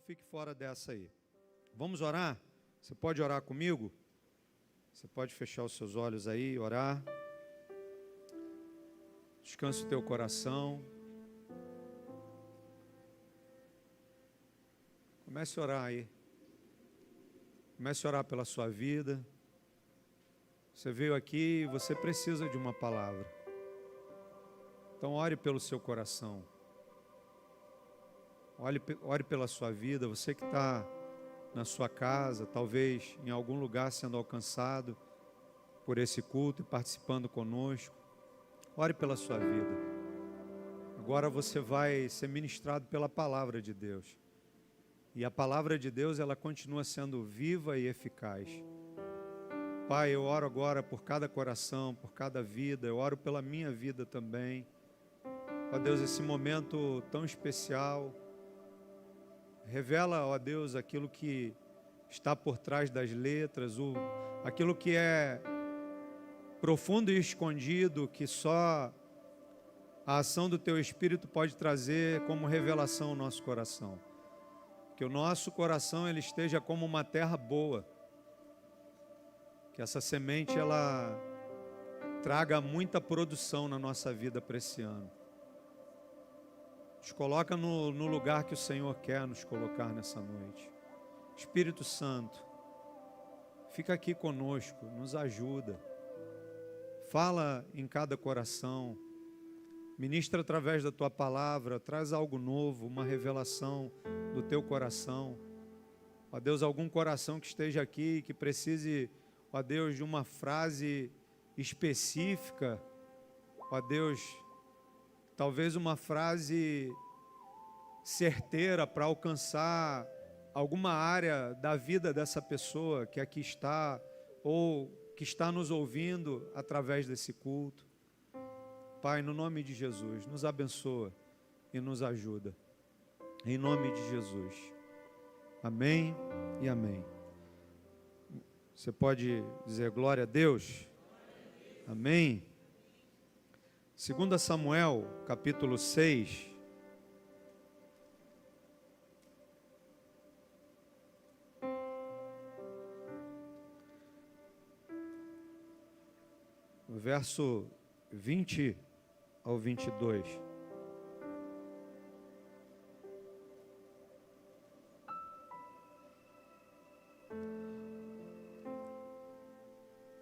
fique fora dessa aí. Vamos orar? Você pode orar comigo? Você pode fechar os seus olhos aí, orar. Descansa o teu coração. Comece a orar aí. Comece a orar pela sua vida. Você veio aqui e você precisa de uma palavra. Então ore pelo seu coração. Ore pela sua vida. Você que está na sua casa, talvez em algum lugar sendo alcançado por esse culto e participando conosco. Ore pela sua vida. Agora você vai ser ministrado pela palavra de Deus. E a palavra de Deus, ela continua sendo viva e eficaz. Pai, eu oro agora por cada coração, por cada vida. Eu oro pela minha vida também. Ó Deus, esse momento tão especial. Revela, ó Deus, aquilo que está por trás das letras, aquilo que é profundo e escondido, que só a ação do Teu Espírito pode trazer como revelação ao nosso coração. Que o nosso coração ele esteja como uma terra boa. Que essa semente ela traga muita produção na nossa vida para esse ano. Nos coloca no lugar que o Senhor quer nos colocar nessa noite. Espírito Santo, fica aqui conosco, nos ajuda. Fala em cada coração. Ministra através da Tua palavra, traz algo novo, uma revelação do Teu coração. Ó Deus, algum coração que esteja aqui, que precise, ó Deus, de uma frase específica, ó Deus, talvez uma frase certeira para alcançar alguma área da vida dessa pessoa que aqui está, ou que está nos ouvindo através desse culto. Pai, no nome de Jesus, nos abençoa e nos ajuda. Em nome de Jesus. Amém e amém. Você pode dizer glória a Deus? Amém. 2 Samuel, capítulo 6. No verso 20 ao 22.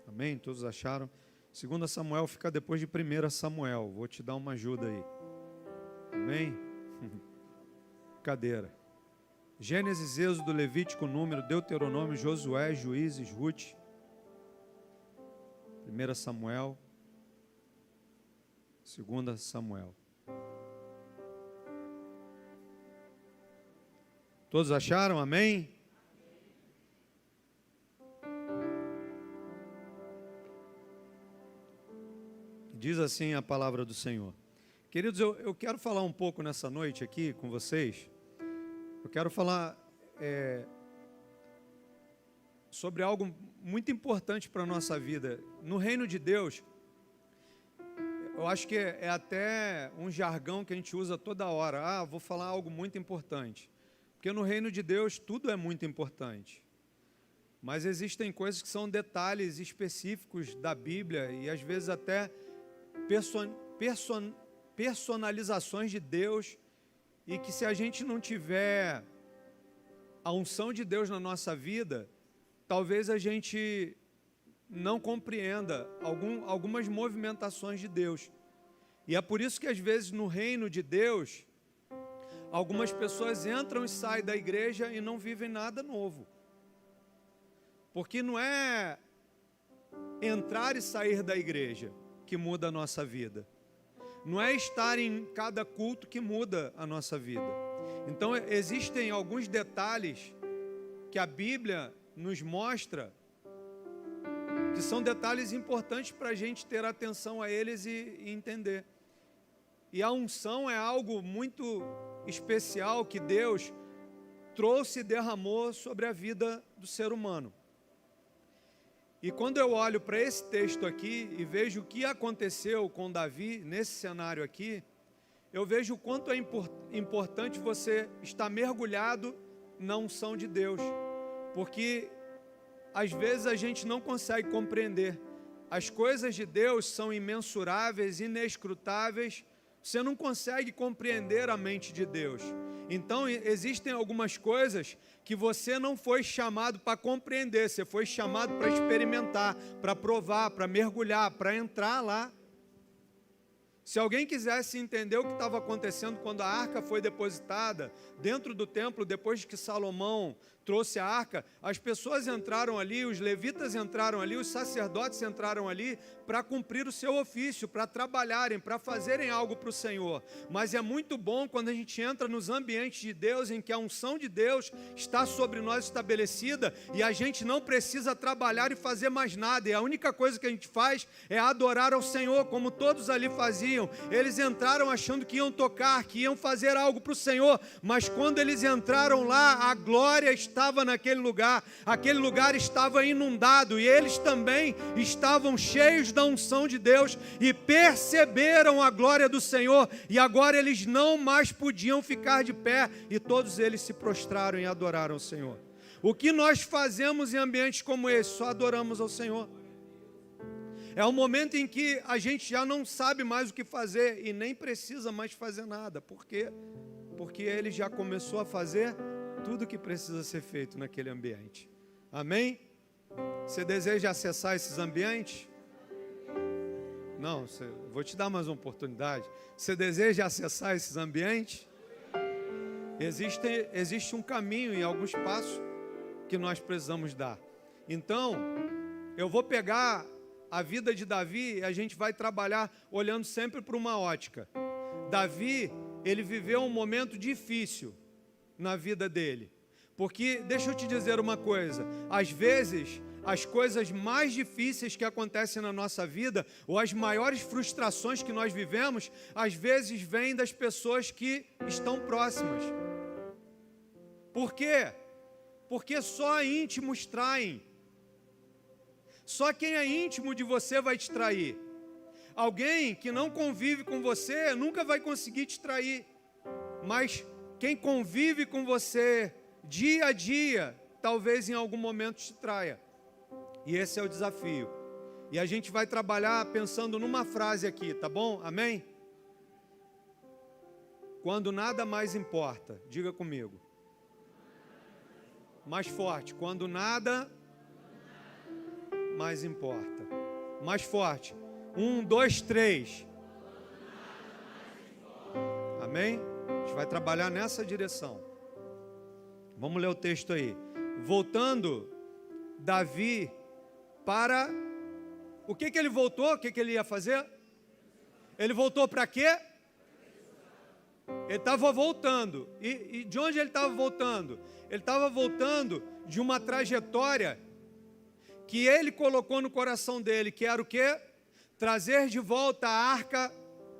Amém? Todos acharam? 2 Samuel fica depois de 1 Samuel. Vou te dar uma ajuda aí. Amém? Cadeira. Gênesis, Êxodo, Levítico, Número, Deuteronômio, Josué, Juízes, Ruth. 1 Samuel. 2 Samuel. Todos acharam? Amém? Diz assim a palavra do Senhor. Queridos, eu quero falar um pouco nessa noite aqui com vocês. Eu quero falar sobre algo muito importante para a nossa vida. No reino de Deus, eu acho que é até um jargão que a gente usa toda hora. Vou falar algo muito importante. Porque no reino de Deus tudo é muito importante. Mas existem coisas que são detalhes específicos da Bíblia e às vezes até personalizações de Deus, e que se a gente não tiver a unção de Deus na nossa vida, talvez a gente não compreenda algumas movimentações de Deus. E é por isso que às vezes no reino de Deus, algumas pessoas entram e saem da igreja e não vivem nada novo. Porque não é entrar e sair da igreja que muda a nossa vida. Não é estar em cada culto que muda a nossa vida. Então existem alguns detalhes que a Bíblia nos mostra, que são detalhes importantes para a gente ter atenção a eles e entender. E a unção é algo muito especial que Deus trouxe e derramou sobre a vida do ser humano. E quando eu olho para esse texto aqui e vejo o que aconteceu com Davi nesse cenário aqui, eu vejo o quanto é importante você estar mergulhado na unção de Deus, porque às vezes a gente não consegue compreender. As coisas de Deus são imensuráveis, inescrutáveis, você não consegue compreender a mente de Deus. Então existem algumas coisas que você não foi chamado para compreender, você foi chamado para experimentar, para provar, para mergulhar, para entrar lá. Se alguém quisesse entender o que estava acontecendo quando a arca foi depositada dentro do templo, depois que Salomão trouxe a arca, as pessoas entraram ali, os levitas entraram ali, os sacerdotes entraram ali para cumprir o seu ofício, para trabalharem, para fazerem algo para o Senhor. Mas é muito bom quando a gente entra nos ambientes de Deus, em que a unção de Deus está sobre nós estabelecida e a gente não precisa trabalhar e fazer mais nada, e a única coisa que a gente faz é adorar ao Senhor, como todos ali faziam. Eles entraram achando que iam tocar, que iam fazer algo para o Senhor, mas quando eles entraram lá, a glória estava naquele lugar, aquele lugar estava inundado, e eles também estavam cheios da unção de Deus, e perceberam a glória do Senhor, e agora eles não mais podiam ficar de pé, e todos eles se prostraram e adoraram o Senhor. O que nós fazemos em ambientes como esse? Só adoramos ao Senhor. É um momento em que a gente já não sabe mais o que fazer e nem precisa mais fazer nada. Por quê? Porque Ele já começou a fazer tudo o que precisa ser feito naquele ambiente. Amém? Você deseja acessar esses ambientes? Não, vou te dar mais uma oportunidade. Você deseja acessar esses ambientes? Existe um caminho e alguns passos que nós precisamos dar. Então, eu vou pegar a vida de Davi, a gente vai trabalhar olhando sempre para uma ótica. Davi, ele viveu um momento difícil na vida dele. Porque, deixa eu te dizer uma coisa, às vezes, as coisas mais difíceis que acontecem na nossa vida, ou as maiores frustrações que nós vivemos, às vezes vêm das pessoas que estão próximas. Por quê? Porque só íntimos traem. Só quem é íntimo de você vai te trair. Alguém que não convive com você nunca vai conseguir te trair. Mas quem convive com você dia a dia, talvez em algum momento te traia. E esse é o desafio. E a gente vai trabalhar pensando numa frase aqui, tá bom? Amém? Quando nada mais importa. Diga comigo. Mais forte. Quando nada mais importa. Mais forte. 1, 2, 3. Amém? A gente vai trabalhar nessa direção. Vamos ler o texto aí. Voltando Davi para... O que ele voltou? O que ele ia fazer? Ele voltou para quê? Ele estava voltando. E de onde ele estava voltando? Ele estava voltando de uma trajetória que ele colocou no coração dele, que era o quê? Trazer de volta a arca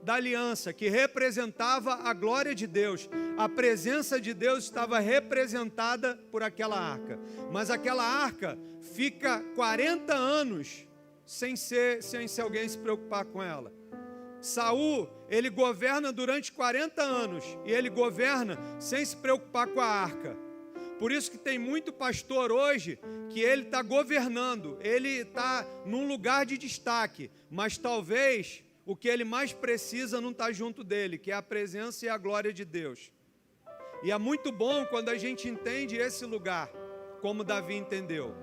da aliança, que representava a glória de Deus. A presença de Deus estava representada por aquela arca. Mas aquela arca fica 40 anos sem alguém se preocupar com ela. Saul, ele governa durante 40 anos, e ele governa sem se preocupar com a arca. Por isso que tem muito pastor hoje que ele está governando, ele está num lugar de destaque, mas talvez o que ele mais precisa não está junto dele, que é a presença e a glória de Deus. E é muito bom quando a gente entende esse lugar, como Davi entendeu.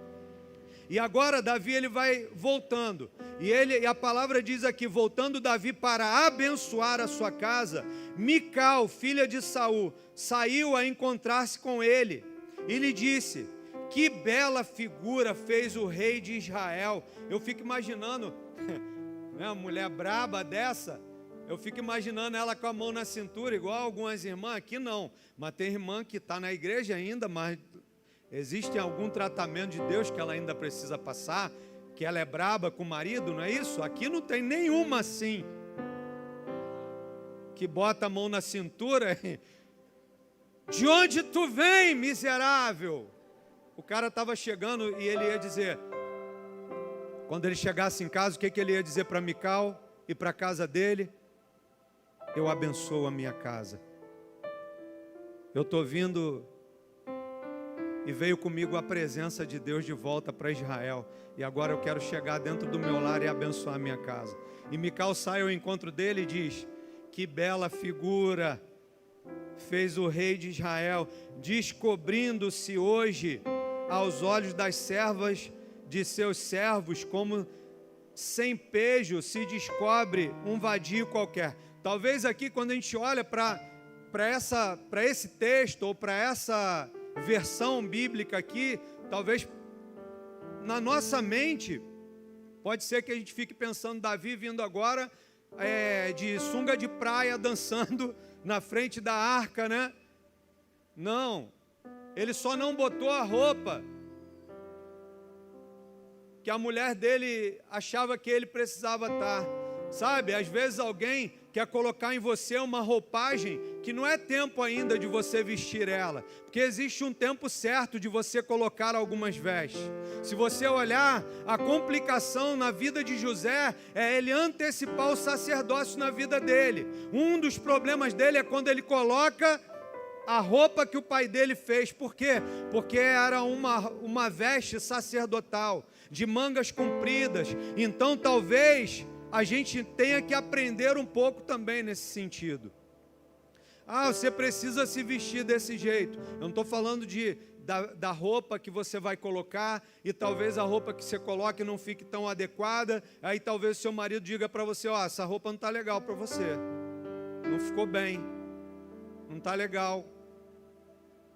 E agora Davi ele vai voltando, e a palavra diz aqui, voltando Davi para abençoar a sua casa, Mical, filha de Saul, saiu a encontrar-se com ele, e lhe disse: que bela figura fez o rei de Israel. Eu fico imaginando, né, uma mulher braba dessa, eu fico imaginando ela com a mão na cintura, igual algumas irmãs, aqui não, mas tem irmã que está na igreja ainda, mas existe algum tratamento de Deus que ela ainda precisa passar, que ela é braba com o marido, não é isso? Aqui não tem nenhuma assim, que bota a mão na cintura. De onde tu vem, miserável? O cara estava chegando e ele ia dizer, quando ele chegasse em casa, o que ele ia dizer para Mical e para a casa dele? Eu abençoo a minha casa. Eu estou vindo e veio comigo a presença de Deus de volta para Israel. E agora eu quero chegar dentro do meu lar e abençoar a minha casa. E Mical sai ao encontro dele e diz: que bela figura fez o rei de Israel, descobrindo-se hoje aos olhos das servas de seus servos, como sem pejo se descobre um vadio qualquer. Talvez aqui, quando a gente olha para esse texto, ou para essa versão bíblica aqui, talvez na nossa mente, pode ser que a gente fique pensando Davi vindo agora de sunga de praia, dançando na frente da arca, né? Não, ele só não botou a roupa que a mulher dele achava que ele precisava estar. Sabe, às vezes alguém quer colocar em você uma roupagem que não é tempo ainda de você vestir ela, porque existe um tempo certo de você colocar algumas vestes. Se você olhar, a complicação na vida de José é ele antecipar o sacerdócio na vida dele. Um dos problemas dele é quando ele coloca a roupa que o pai dele fez. Por quê? Porque era uma veste sacerdotal, de mangas compridas. Então talvez a gente tenha que aprender um pouco também nesse sentido. Você precisa se vestir desse jeito. Eu não estou falando da roupa que você vai colocar, e talvez a roupa que você coloque não fique tão adequada. Aí talvez o seu marido diga para você: essa roupa não está legal para você, não ficou bem, não está legal,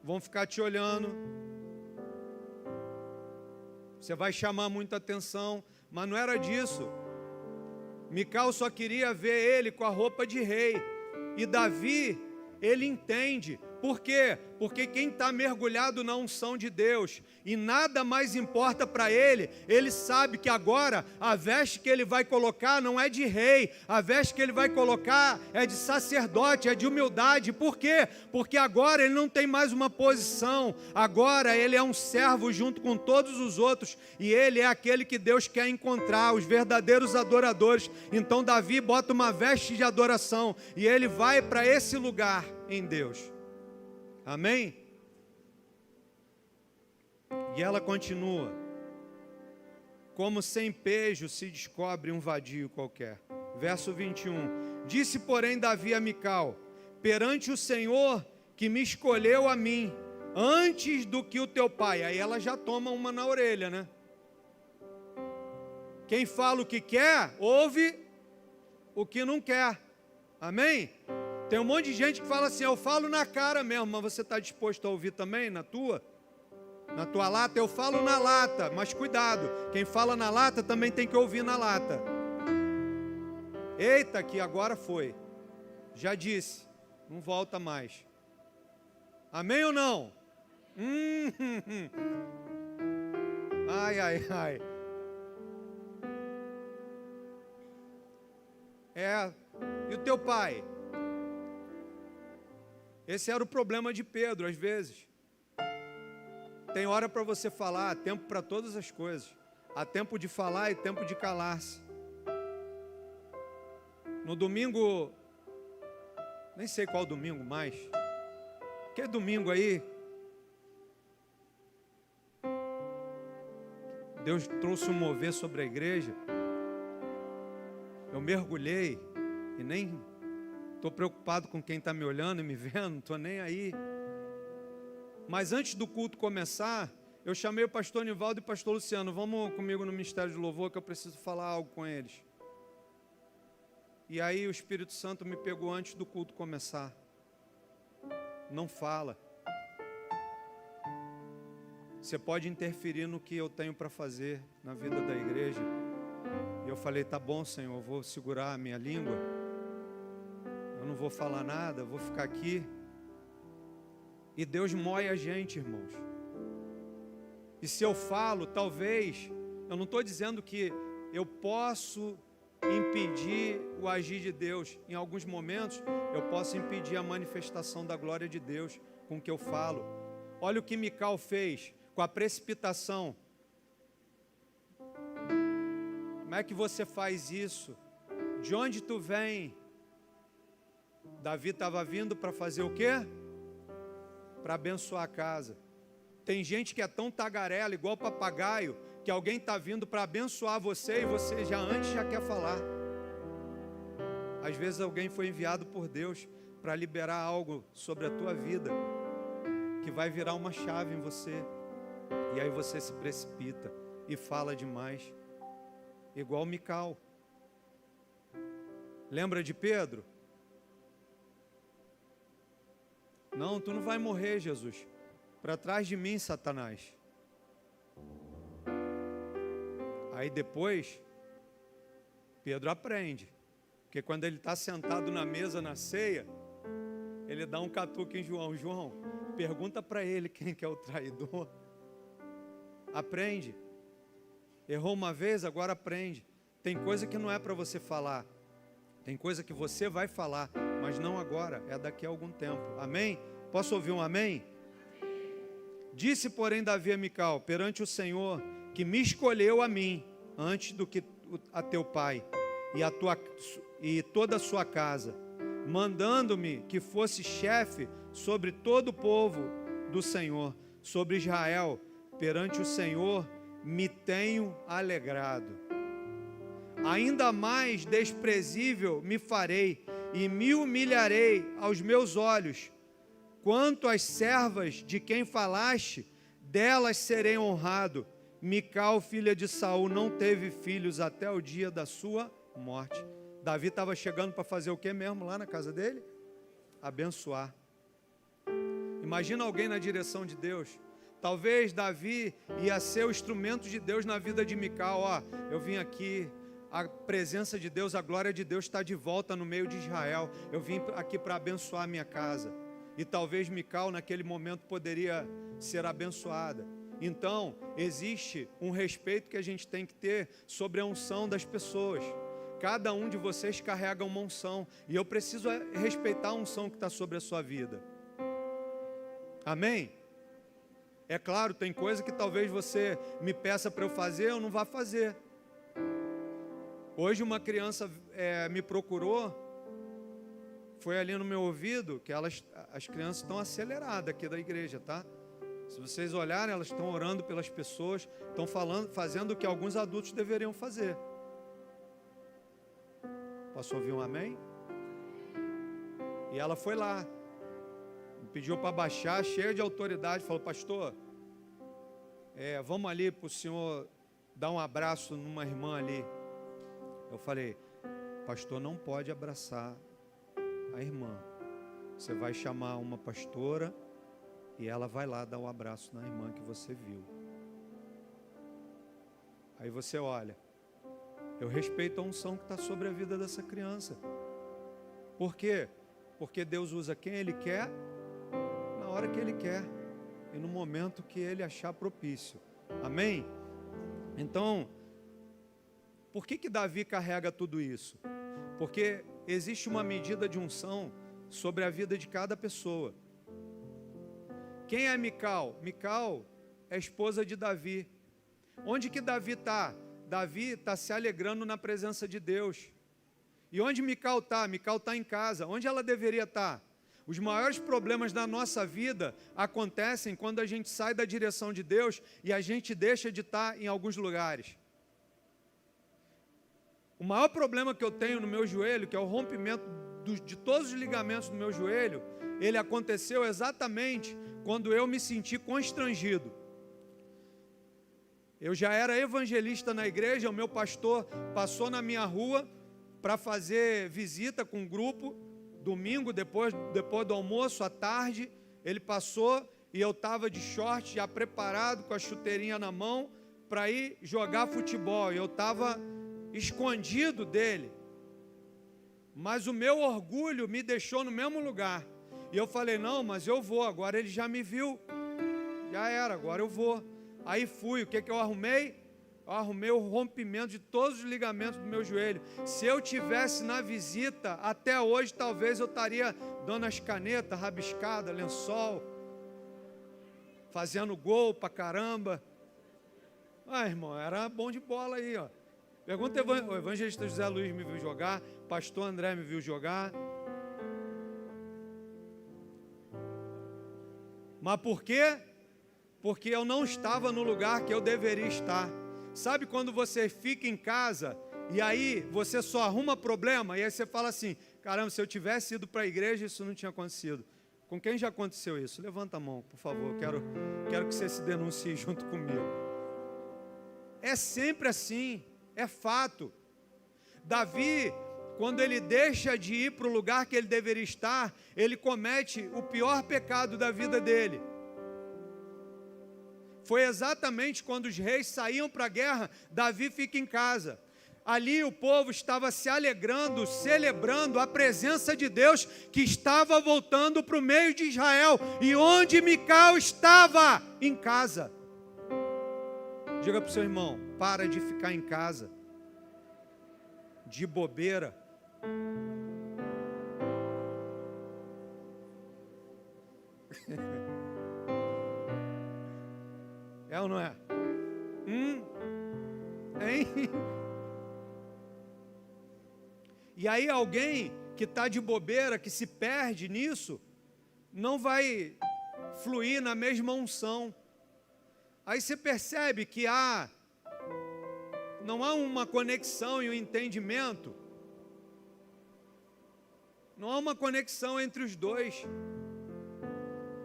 vão ficar te olhando, você vai chamar muita atenção. Mas não era disso. Mical só queria ver ele com a roupa de rei. E Davi, ele entende. Por quê? Porque quem está mergulhado na unção de Deus e nada mais importa para ele, ele sabe que agora a veste que ele vai colocar não é de rei, a veste que ele vai colocar é de sacerdote, é de humildade. Por quê? Porque agora ele não tem mais uma posição, agora ele é um servo junto com todos os outros, e ele é aquele que Deus quer encontrar, os verdadeiros adoradores. Então Davi bota uma veste de adoração e ele vai para esse lugar em Deus. Amém? E ela continua: como sem pejo se descobre um vadio qualquer. Verso 21. Disse, porém, Davi a Mical: perante o Senhor que me escolheu a mim, antes do que o teu pai. Aí ela já toma uma na orelha, né? Quem fala o que quer, ouve o que não quer. Amém? Tem um monte de gente que fala assim: eu falo na cara mesmo, mas você está disposto a ouvir também na tua lata? Eu falo na lata, mas cuidado, quem fala na lata também tem que ouvir na lata. Eita, que agora foi, já disse, não volta mais. Amém ou não? Ai, ai, ai. E o teu pai? Esse era o problema de Pedro, às vezes. Tem hora para você falar, há tempo para todas as coisas. Há tempo de falar e tempo de calar-se. No domingo, nem sei qual domingo mais. Que domingo aí? Deus trouxe um mover sobre a igreja. Eu mergulhei e nem estou preocupado com quem está me olhando e me vendo, não estou nem aí. Mas antes do culto começar, eu chamei o pastor Nivaldo e o pastor Luciano: vamos comigo no Ministério de Louvor que eu preciso falar algo com eles. E aí o Espírito Santo me pegou antes do culto começar. Não fala. Você pode interferir no que eu tenho para fazer na vida da igreja. E eu falei: tá bom, Senhor, eu vou segurar a minha língua. Eu não vou falar nada, eu vou ficar aqui. E Deus moe a gente, irmãos. E se eu falo, talvez, eu não estou dizendo que eu posso impedir o agir de Deus. Em alguns momentos, eu posso impedir a manifestação da glória de Deus com o que eu falo. Olha o que Mical fez com a precipitação. Como é que você faz isso? De onde tu vem? Davi estava vindo para fazer o quê? Para abençoar a casa. Tem gente que é tão tagarela, igual papagaio, que alguém está vindo para abençoar você e você já quer falar. Às vezes alguém foi enviado por Deus para liberar algo sobre a tua vida, que vai virar uma chave em você. E aí você se precipita e fala demais. Igual Mical. Lembra de Pedro? Não, tu não vai morrer, Jesus. Para trás de mim, Satanás. Aí depois, Pedro aprende. Porque quando ele está sentado na mesa, na ceia, ele dá um catuque em João. João, pergunta para ele quem que é o traidor. Aprende. Errou uma vez, agora aprende. Tem coisa que não é para você falar. Tem coisa que você vai falar, mas não agora, é daqui a algum tempo. Amém? Posso ouvir um amém? Disse, porém, Davi a Mical, perante o Senhor, que me escolheu a mim, antes do que a teu pai, e toda a sua casa, mandando-me que fosse chefe sobre todo o povo do Senhor, sobre Israel, perante o Senhor, me tenho alegrado. Ainda mais desprezível me farei, e me humilharei aos meus olhos. Quanto às servas de quem falaste, delas serei honrado. Mical, filha de Saul, não teve filhos até o dia da sua morte. Davi estava chegando para fazer o que mesmo lá na casa dele? Abençoar. Imagina alguém na direção de Deus. Talvez Davi ia ser o instrumento de Deus na vida de Mical. Ó, eu vim aqui, a presença de Deus, a glória de Deus está de volta no meio de Israel. Eu vim aqui para abençoar a minha casa. E talvez Mical naquele momento poderia ser abençoada. Então, existe um respeito que a gente tem que ter sobre a unção das pessoas. Cada um de vocês carrega uma unção, e eu preciso respeitar a unção que está sobre a sua vida. Amém? É claro, tem coisa que talvez você me peça para eu fazer, eu não vá fazer. Hoje uma criança me procurou, foi ali no meu ouvido, que as crianças estão aceleradas aqui da igreja, tá? Se vocês olharem, elas estão orando pelas pessoas, estão fazendo o que alguns adultos deveriam fazer. Posso ouvir um amém? E ela foi lá, me pediu para baixar, cheia de autoridade, falou, pastor, vamos ali para o senhor dar um abraço numa irmã ali. Eu falei, pastor não pode abraçar a irmã. Você vai chamar uma pastora e ela vai lá dar um abraço na irmã que você viu. Aí você olha, eu respeito a unção que está sobre a vida dessa criança. Por quê? Porque Deus usa quem Ele quer, na hora que Ele quer e no momento que Ele achar propício. Amém? Então, por que Davi carrega tudo isso? Porque existe uma medida de unção sobre a vida de cada pessoa. Quem é Mical? Mical é esposa de Davi. Onde que Davi está? Davi está se alegrando na presença de Deus. E onde Mical está? Mical está em casa. Onde ela deveria estar? Os maiores problemas da nossa vida acontecem quando a gente sai da direção de Deus e a gente deixa de estar em alguns lugares. O maior problema que eu tenho no meu joelho, que é o rompimento de todos os ligamentos do meu joelho, ele aconteceu exatamente quando eu me senti constrangido. Eu já era evangelista na igreja, o meu pastor passou na minha rua para fazer visita com um grupo, domingo, depois do almoço, à tarde, ele passou e eu estava de short, já preparado, com a chuteirinha na mão, para ir jogar futebol. Eu estava escondido dele, mas o meu orgulho me deixou no mesmo lugar, e eu falei, não, mas eu vou, agora ele já me viu, já era, agora eu vou. Aí fui, o que eu arrumei? Eu arrumei o rompimento de todos os ligamentos do meu joelho. Se eu tivesse na visita, até hoje talvez eu estaria dando as canetas, rabiscada, lençol, fazendo gol pra caramba. Irmão, era bom de bola aí, ó. Pergunta, o evangelista José Luiz me viu jogar, pastor André me viu jogar. Mas por quê? porque eu não estava no lugar que eu deveria estar. Sabe quando você fica em casa e aí você só arruma problema, e aí você fala assim, caramba, se eu tivesse ido para a igreja, isso não tinha acontecido. Com quem já aconteceu isso? Levanta a mão, por favor, quero que você se denuncie junto comigo. É sempre assim, é fato. Davi, quando ele deixa de ir para o lugar que ele deveria estar, ele comete o pior pecado da vida dele. Foi exatamente quando os reis saíam para a guerra, Davi fica em casa. Ali o povo estava se alegrando, celebrando a presença de Deus que estava voltando para o meio de Israel. E onde Mical estava? Em casa. Diga para o seu irmão, para de ficar em casa, de bobeira. É ou não é? Hein? E aí alguém que está de bobeira, que se perde nisso, não vai fluir na mesma unção. Aí você percebe que não há uma conexão e um entendimento. Não há uma conexão entre os dois.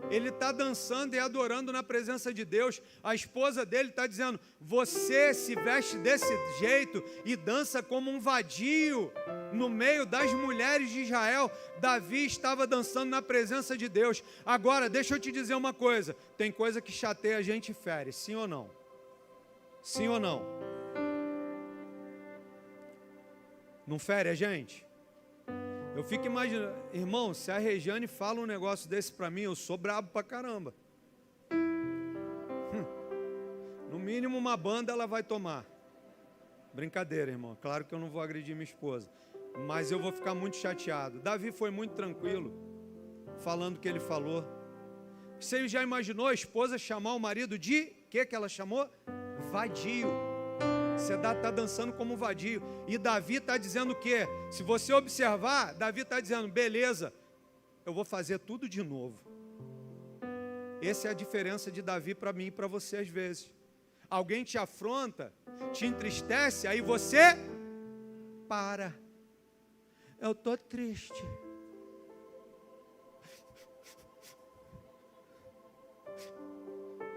Ele está dançando e adorando na presença de Deus. A esposa dele está dizendo, você se veste desse jeito e dança como um vadio no meio das mulheres de Israel. Davi estava dançando na presença de Deus. Agora, deixa eu te dizer uma coisa. Tem coisa que chateia a gente e fere, sim ou não? Sim ou não? Não fere a gente? Eu fico imaginando, irmão, se a Regiane fala um negócio desse para mim, eu sou brabo pra caramba. No mínimo uma banda ela vai tomar. Brincadeira, irmão, claro que eu não vou agredir minha esposa, mas eu vou ficar muito chateado. Davi foi muito tranquilo, falando o que ele falou. Você já imaginou a esposa chamar o marido de, o que ela chamou? Vadio. Você está dançando como um vadio. E Davi está dizendo o quê? Se você observar, Davi está dizendo, beleza, eu vou fazer tudo de novo. Essa é a diferença de Davi para mim e para você às vezes. Alguém te afronta, te entristece, aí você para. Eu estou triste.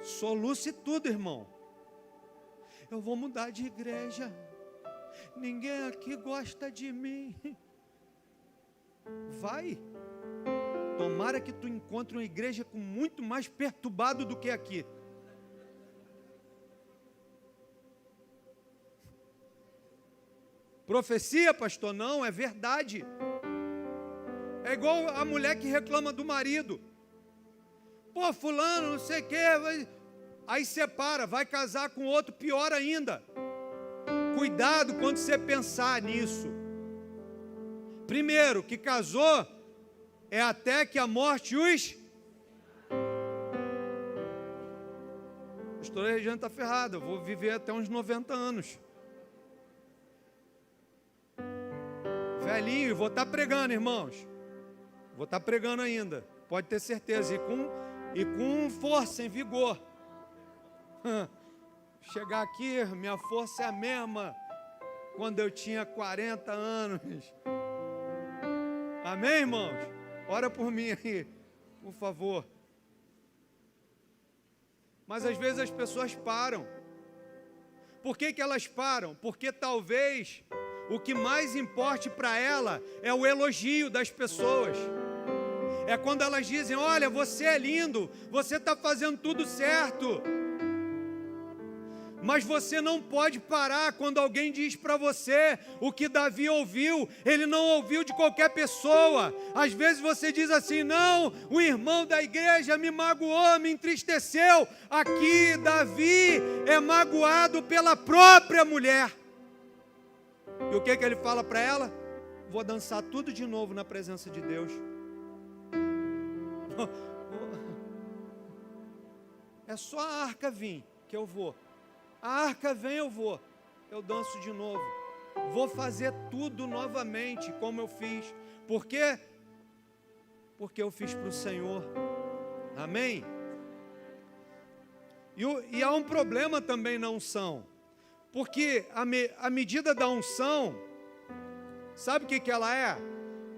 Soluce tudo, irmão. Eu vou mudar de igreja. Ninguém aqui gosta de mim. Vai. Tomara que tu encontre uma igreja com muito mais perturbado do que aqui. Profecia, pastor? Não, é verdade. É igual a mulher que reclama do marido. Pô, fulano, não sei o quê. Aí separa, vai casar com outro, pior ainda. Cuidado quando você pensar nisso. Primeiro, que casou é até que a morte os... A pastora Regiane está ferrada, eu vou viver até uns 90 anos. Velhinho, vou estar pregando, irmãos. Vou estar pregando ainda, pode ter certeza. E com força, em vigor. Chegar aqui, minha força é a mesma quando eu tinha 40 anos. Amém, irmãos? Ora por mim aí, por favor. Mas às vezes as pessoas param. Por que elas param? Porque talvez o que mais importe para ela é o elogio das pessoas. É quando elas dizem, olha, você é lindo, você está fazendo tudo certo. Mas você não pode parar quando alguém diz para você o que Davi ouviu. Ele não ouviu de qualquer pessoa. Às vezes você diz assim, não, o irmão da igreja me magoou, me entristeceu. Aqui Davi é magoado pela própria mulher. E o que ele fala para ela? Vou dançar tudo de novo na presença de Deus. É só a arca vir que eu vou. A arca vem, eu danço de novo. Vou fazer tudo novamente como eu fiz. Por quê? Porque eu fiz para o Senhor. Amém? E há um problema também na unção, porque a medida da unção, sabe o que ela é?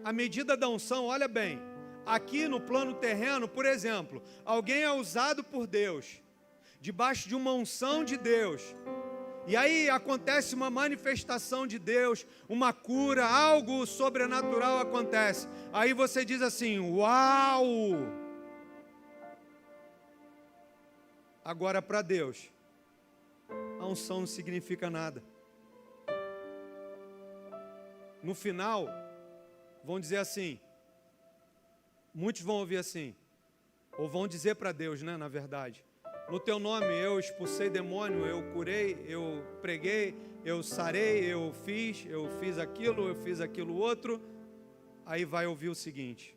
A medida da unção, olha bem, aqui no plano terreno, por exemplo, alguém é usado por Deus, debaixo de uma unção de Deus, e aí acontece uma manifestação de Deus, uma cura, algo sobrenatural acontece. Aí você diz assim, uau! Agora para Deus, a unção não significa nada. No final, vão dizer assim, muitos vão ouvir assim, ou vão dizer para Deus, né, na verdade, no teu nome eu expulsei demônio, eu curei, eu preguei, eu sarei, eu fiz aquilo outro. Aí vai ouvir o seguinte,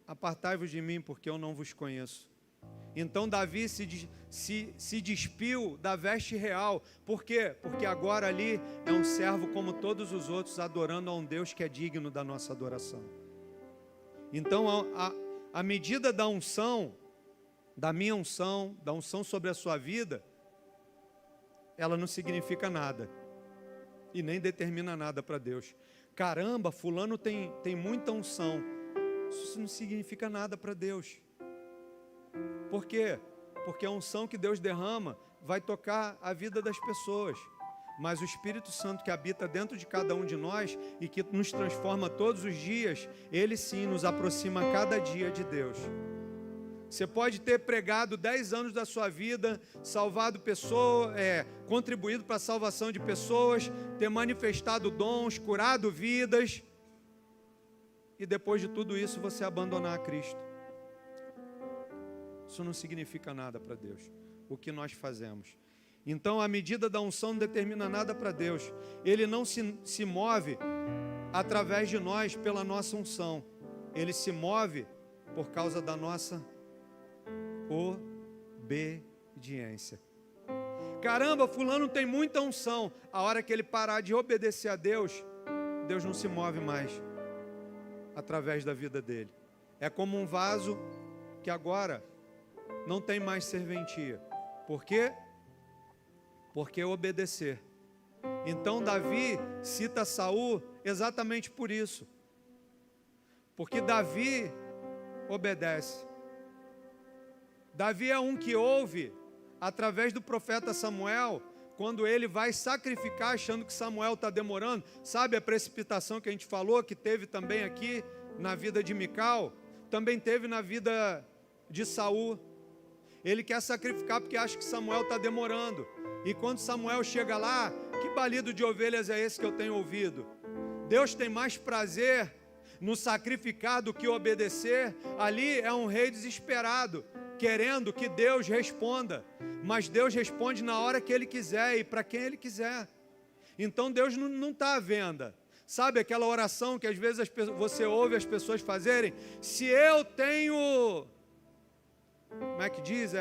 apartai-vos de mim porque eu não vos conheço. Então Davi se despiu da veste real. Por quê? Porque agora ali é um servo como todos os outros, adorando a um Deus que é digno da nossa adoração. Então a medida da unção, da minha unção, da unção sobre a sua vida, ela não significa nada. E nem determina nada para Deus. Caramba, fulano tem muita unção. Isso não significa nada para Deus. Por quê? Porque a unção que Deus derrama vai tocar a vida das pessoas. Mas o Espírito Santo que habita dentro de cada um de nós e que nos transforma todos os dias, ele sim nos aproxima cada dia de Deus. Você pode ter pregado 10 anos da sua vida, salvado pessoas, contribuído para a salvação de pessoas, ter manifestado dons, curado vidas, e depois de tudo isso você abandonar a Cristo. Isso não significa nada para Deus, o que nós fazemos. Então a medida da unção não determina nada para Deus. Ele não se move através de nós pela nossa unção. Ele se move por causa da nossa obediência. Caramba, fulano tem muita unção. A hora que ele parar de obedecer a Deus, Deus não se move mais através da vida dele. É como um vaso que agora não tem mais serventia. Por quê? Porque obedecer. Então Davi cita Saul exatamente por isso. Porque Davi obedece. Davi é um que ouve através do profeta Samuel, quando ele vai sacrificar achando que Samuel está demorando. Sabe a precipitação que a gente falou, que teve também aqui na vida de Mical? Também teve na vida de Saul. Ele quer sacrificar porque acha que Samuel está demorando. E quando Samuel chega lá, que balido de ovelhas é esse que eu tenho ouvido? Deus tem mais prazer no sacrificar do que obedecer. Ali é um rei desesperado, querendo que Deus responda. Mas Deus responde na hora que Ele quiser e para quem Ele quiser. Então Deus não está à venda. Sabe aquela oração que às vezes você ouve as pessoas fazerem? Se eu tenho... Como é que diz?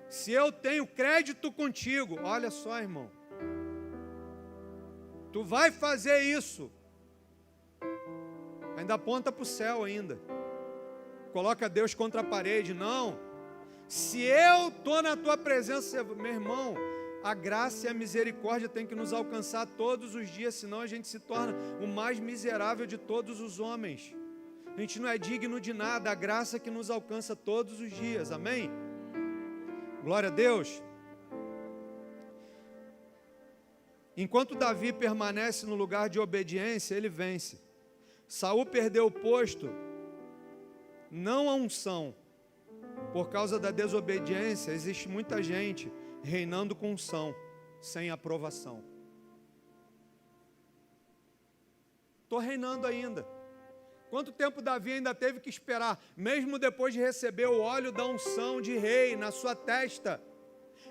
Se eu tenho crédito contigo, olha só, irmão, tu vai fazer isso, ainda aponta para o céu ainda, coloca Deus contra a parede. Não, se eu estou na tua presença, meu irmão, a graça e a misericórdia tem que nos alcançar todos os dias, senão a gente se torna o mais miserável de todos os homens. A gente não é digno de nada, a graça que nos alcança todos os dias, amém? Glória a Deus. Enquanto Davi permanece no lugar de obediência, ele vence. Saul perdeu o posto, não a unção. Por causa da desobediência, existe muita gente reinando com unção, sem aprovação. Estou reinando ainda. Quanto tempo Davi ainda teve que esperar, mesmo depois de receber o óleo da unção de rei na sua testa?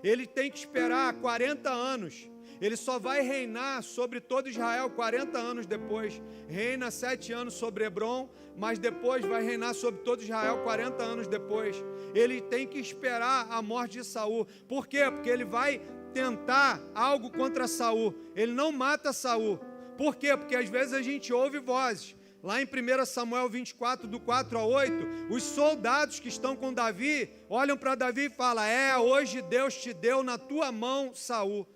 Ele tem que esperar 40 anos. Ele só vai reinar sobre todo Israel 40 anos depois. Reina 7 anos sobre Hebrom, mas depois vai reinar sobre todo Israel 40 anos depois. Ele tem que esperar a morte de Saul. Por quê? Porque ele vai tentar algo contra Saul. Ele não mata Saul. Por quê? Porque às vezes a gente ouve vozes. Lá em 1 Samuel 24, do 4 a 8, os soldados que estão com Davi, olham para Davi e falam, hoje Deus te deu na tua mão Saul.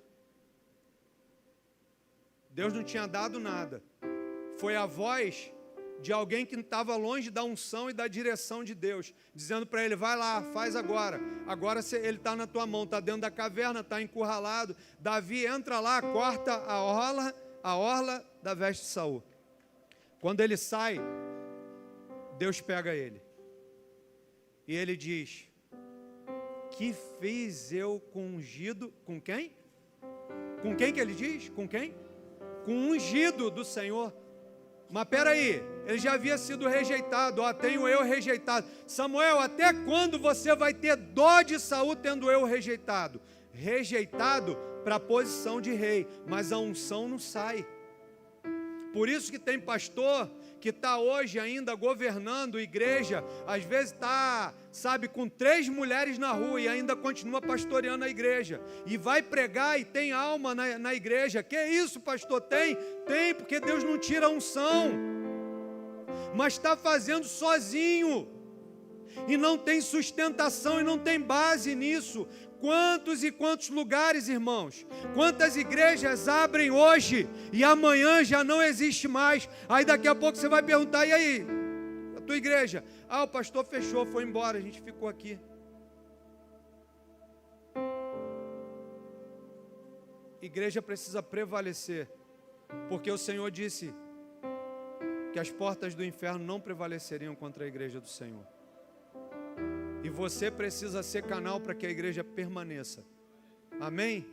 Deus não tinha dado nada. Foi a voz de alguém que estava longe da unção e da direção de Deus, dizendo para ele, vai lá, faz agora. Agora ele está na tua mão, está dentro da caverna, está encurralado. Davi entra lá, corta a orla da veste de Saul. Quando ele sai, Deus pega ele. E ele diz, que fiz eu com ungido, com quem? Com quem que ele diz? Com quem? Com ungido do Senhor. Mas peraí, ele já havia sido rejeitado, tenho eu rejeitado. Samuel, até quando você vai ter dó de Saul tendo eu rejeitado? Rejeitado para a posição de rei, mas a unção não sai. Por isso que tem pastor que está hoje ainda governando igreja, às vezes está, com 3 mulheres na rua e ainda continua pastoreando a igreja. E vai pregar e tem alma na igreja. Que isso, pastor? Tem, porque Deus não tira a unção. Mas está fazendo sozinho. E não tem sustentação e não tem base nisso. Quantos e quantos lugares, irmãos, quantas igrejas abrem hoje e amanhã já não existe mais. Aí daqui a pouco você vai perguntar, e aí, a tua igreja? O pastor fechou, foi embora, a gente ficou aqui. Igreja precisa prevalecer, porque o Senhor disse que as portas do inferno não prevaleceriam contra a igreja do Senhor. E você precisa ser canal para que a igreja permaneça. Amém?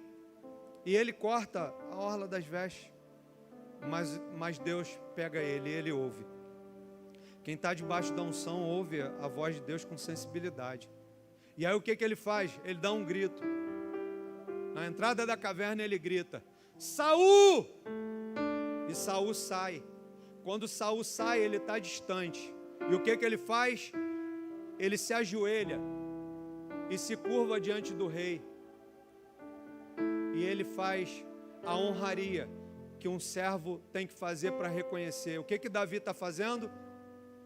E ele corta a orla das vestes. Mas Deus pega ele e ele ouve. Quem está debaixo da unção ouve a voz de Deus com sensibilidade. E aí o que ele faz? Ele dá um grito. Na entrada da caverna ele grita, Saul! E Saul sai. Quando Saul sai, ele está distante. E o que ele faz? Ele se ajoelha e se curva diante do rei. E ele faz a honraria que um servo tem que fazer para reconhecer. O que Davi está fazendo?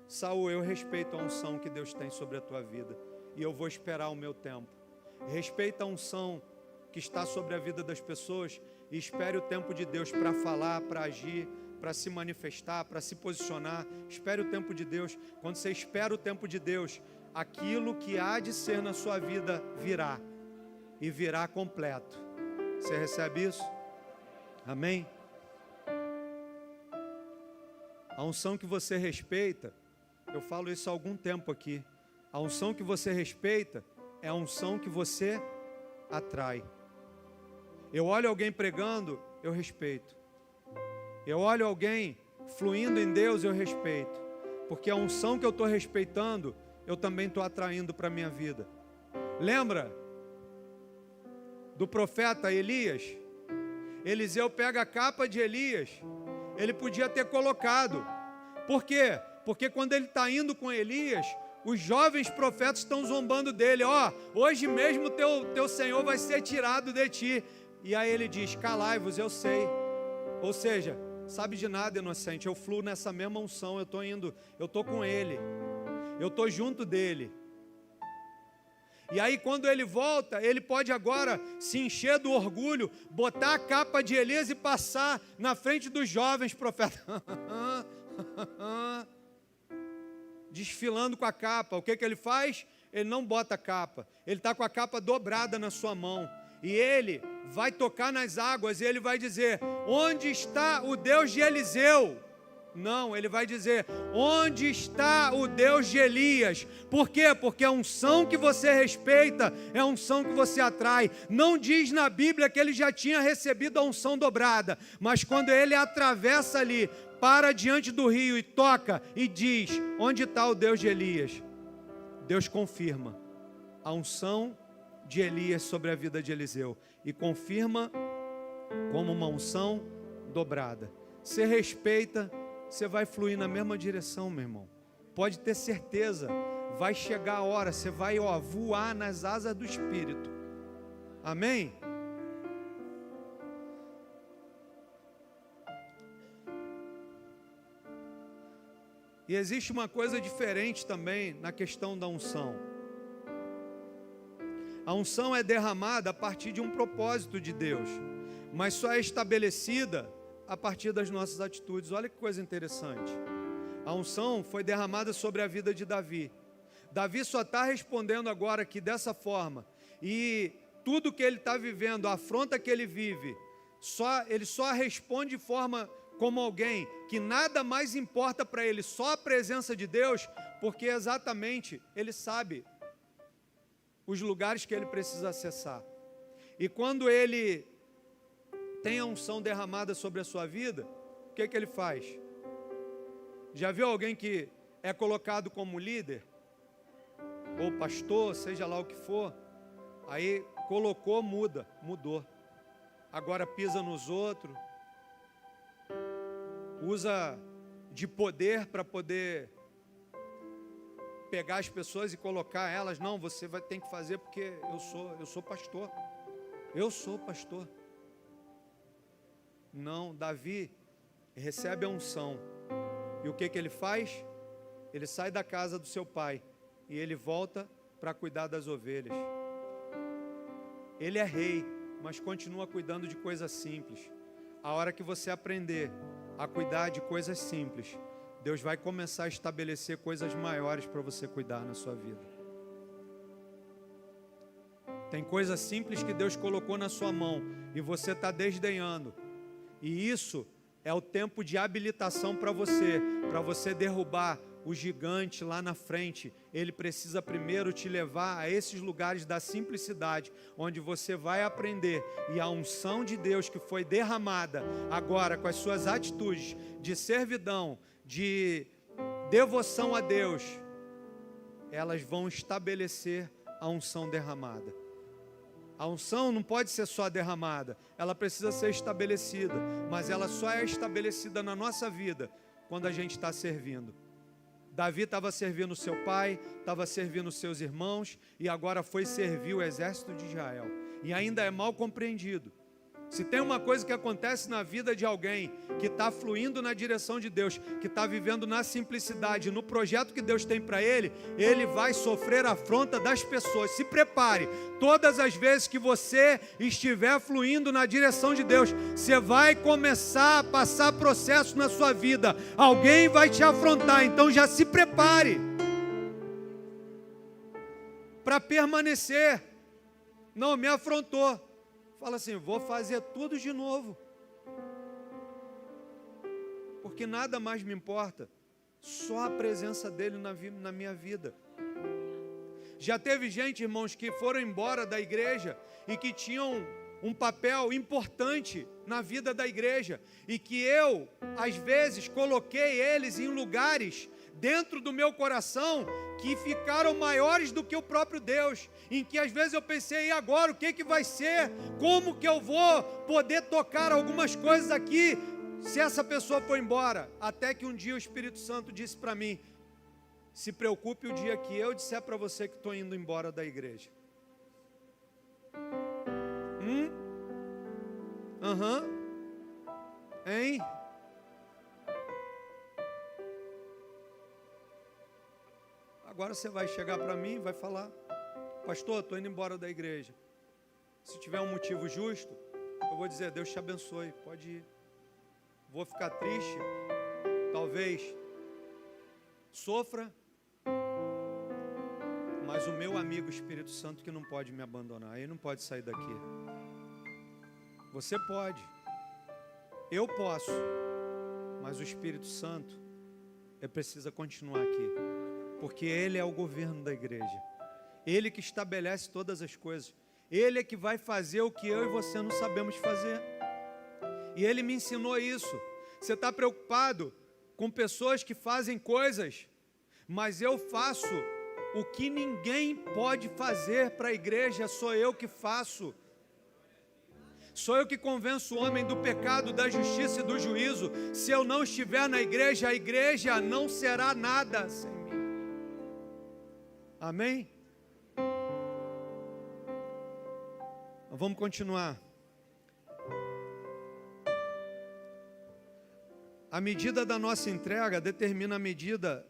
Saul, eu respeito a unção que Deus tem sobre a tua vida. E eu vou esperar o meu tempo. Respeita a unção que está sobre a vida das pessoas. E espere o tempo de Deus para falar, para agir, para se manifestar, para se posicionar. Espere o tempo de Deus. Quando você espera o tempo de Deus, aquilo que há de ser na sua vida virá, e virá completo. Você recebe isso? Amém? A unção que você respeita, eu falo isso há algum tempo aqui, a unção que você respeita é a unção que você atrai. Eu olho alguém pregando, eu respeito. Eu olho alguém fluindo em Deus, eu respeito. Porque a unção que eu estou respeitando, eu também estou atraindo para a minha vida. Lembra do profeta Elias? Eliseu pega a capa de Elias, ele podia ter colocado. Por quê? Porque quando ele está indo com Elias, os jovens profetas estão zombando dele. Hoje mesmo teu Senhor vai ser tirado de ti. E aí ele diz, calai-vos, eu sei. Ou seja, sabe de nada, inocente, eu fluo nessa mesma unção, eu estou com ele. Eu estou junto dele. E aí quando ele volta, ele pode agora se encher do orgulho, botar a capa de Elias e passar na frente dos jovens profetas. Desfilando com a capa. O que ele faz? Ele não bota a capa. Ele está com a capa dobrada na sua mão. E ele vai tocar nas águas e ele vai dizer, onde está o Deus de Eliseu? Não, ele vai dizer, onde está o Deus de Elias? Por quê? Porque a unção que você respeita é a unção que você atrai. Não diz na Bíblia que ele já tinha recebido a unção dobrada, mas quando ele atravessa ali, para diante do rio e toca e diz, onde está o Deus de Elias? Deus confirma a unção de Elias sobre a vida de Eliseu e confirma como uma unção dobrada. Você respeita, você vai fluir na mesma direção, meu irmão. Pode ter certeza, vai chegar a hora, você vai voar nas asas do Espírito. Amém? E existe uma coisa diferente também na questão da unção. A unção é derramada a partir de um propósito de Deus, mas só é estabelecida a partir das nossas atitudes. Olha que coisa interessante. A unção foi derramada sobre a vida de Davi. Davi só está respondendo agora aqui dessa forma. E tudo que ele está vivendo, a afronta que ele vive, ele só responde de forma como alguém que nada mais importa para ele, só a presença de Deus, porque exatamente ele sabe os lugares que ele precisa acessar. E quando ele tem a unção derramada sobre a sua vida, o que ele faz? Já viu alguém que é colocado como líder, ou pastor, seja lá o que for, aí colocou, mudou. Agora pisa nos outros, usa de poder para poder pegar as pessoas e colocar elas. Não, você tem que fazer porque eu sou pastor. Eu sou pastor. Não, Davi recebe a unção. E o que ele faz? Ele sai da casa do seu pai e ele volta para cuidar das ovelhas. Ele é rei, mas continua cuidando de coisas simples. A hora que você aprender a cuidar de coisas simples, Deus vai começar a estabelecer coisas maiores para você cuidar na sua vida. Tem coisas simples que Deus colocou na sua mão e você está desdenhando. E isso é o tempo de habilitação para você derrubar o gigante lá na frente. Ele precisa primeiro te levar a esses lugares da simplicidade, onde você vai aprender, e a unção de Deus que foi derramada agora com as suas atitudes de servidão, de devoção a Deus, elas vão estabelecer a unção derramada. A unção não pode ser só derramada, ela precisa ser estabelecida, mas ela só é estabelecida na nossa vida quando a gente está servindo. Davi estava servindo seu pai, estava servindo seus irmãos e agora foi servir o exército de Israel. E ainda é mal compreendido. Se tem uma coisa que acontece na vida de alguém que está fluindo na direção de Deus, que está vivendo na simplicidade, no projeto que Deus tem para ele, ele vai sofrer a afronta das pessoas. Se prepare, todas as vezes que você estiver fluindo na direção de Deus, você vai começar a passar processo na sua vida, alguém vai te afrontar, então já se prepare para permanecer. Não, me afrontou. Fala assim, vou fazer tudo de novo. Porque nada mais me importa. Só a presença dele na minha vida. Já teve gente, irmãos, que foram embora da igreja e que tinham um papel importante na vida da igreja. E que eu, às vezes, coloquei eles em lugares dentro do meu coração que ficaram maiores do que o próprio Deus, em que às vezes eu pensei, e agora o que vai ser? Como que eu vou poder tocar algumas coisas aqui se essa pessoa for embora? Até que um dia o Espírito Santo disse para mim, se preocupe o dia que eu disser para você que estou indo embora da igreja. Hein? Agora você vai chegar para mim e vai falar, pastor, estou indo embora da igreja. Se tiver um motivo justo, eu vou dizer, Deus te abençoe, pode ir. Vou ficar triste, talvez sofra, mas o meu amigo Espírito Santo que não pode me abandonar, ele não pode sair daqui. Você pode, eu posso, mas o Espírito Santo precisa continuar aqui. Porque Ele é o governo da igreja. Ele que estabelece todas as coisas. Ele é que vai fazer o que eu e você não sabemos fazer. E Ele me ensinou isso. Você está preocupado com pessoas que fazem coisas, mas eu faço o que ninguém pode fazer para a igreja, sou eu que faço. Sou eu que convenço o homem do pecado, da justiça e do juízo. Se eu não estiver na igreja, a igreja não será nada sem mim. Amém? Vamos continuar. A medida da nossa entrega determina a medida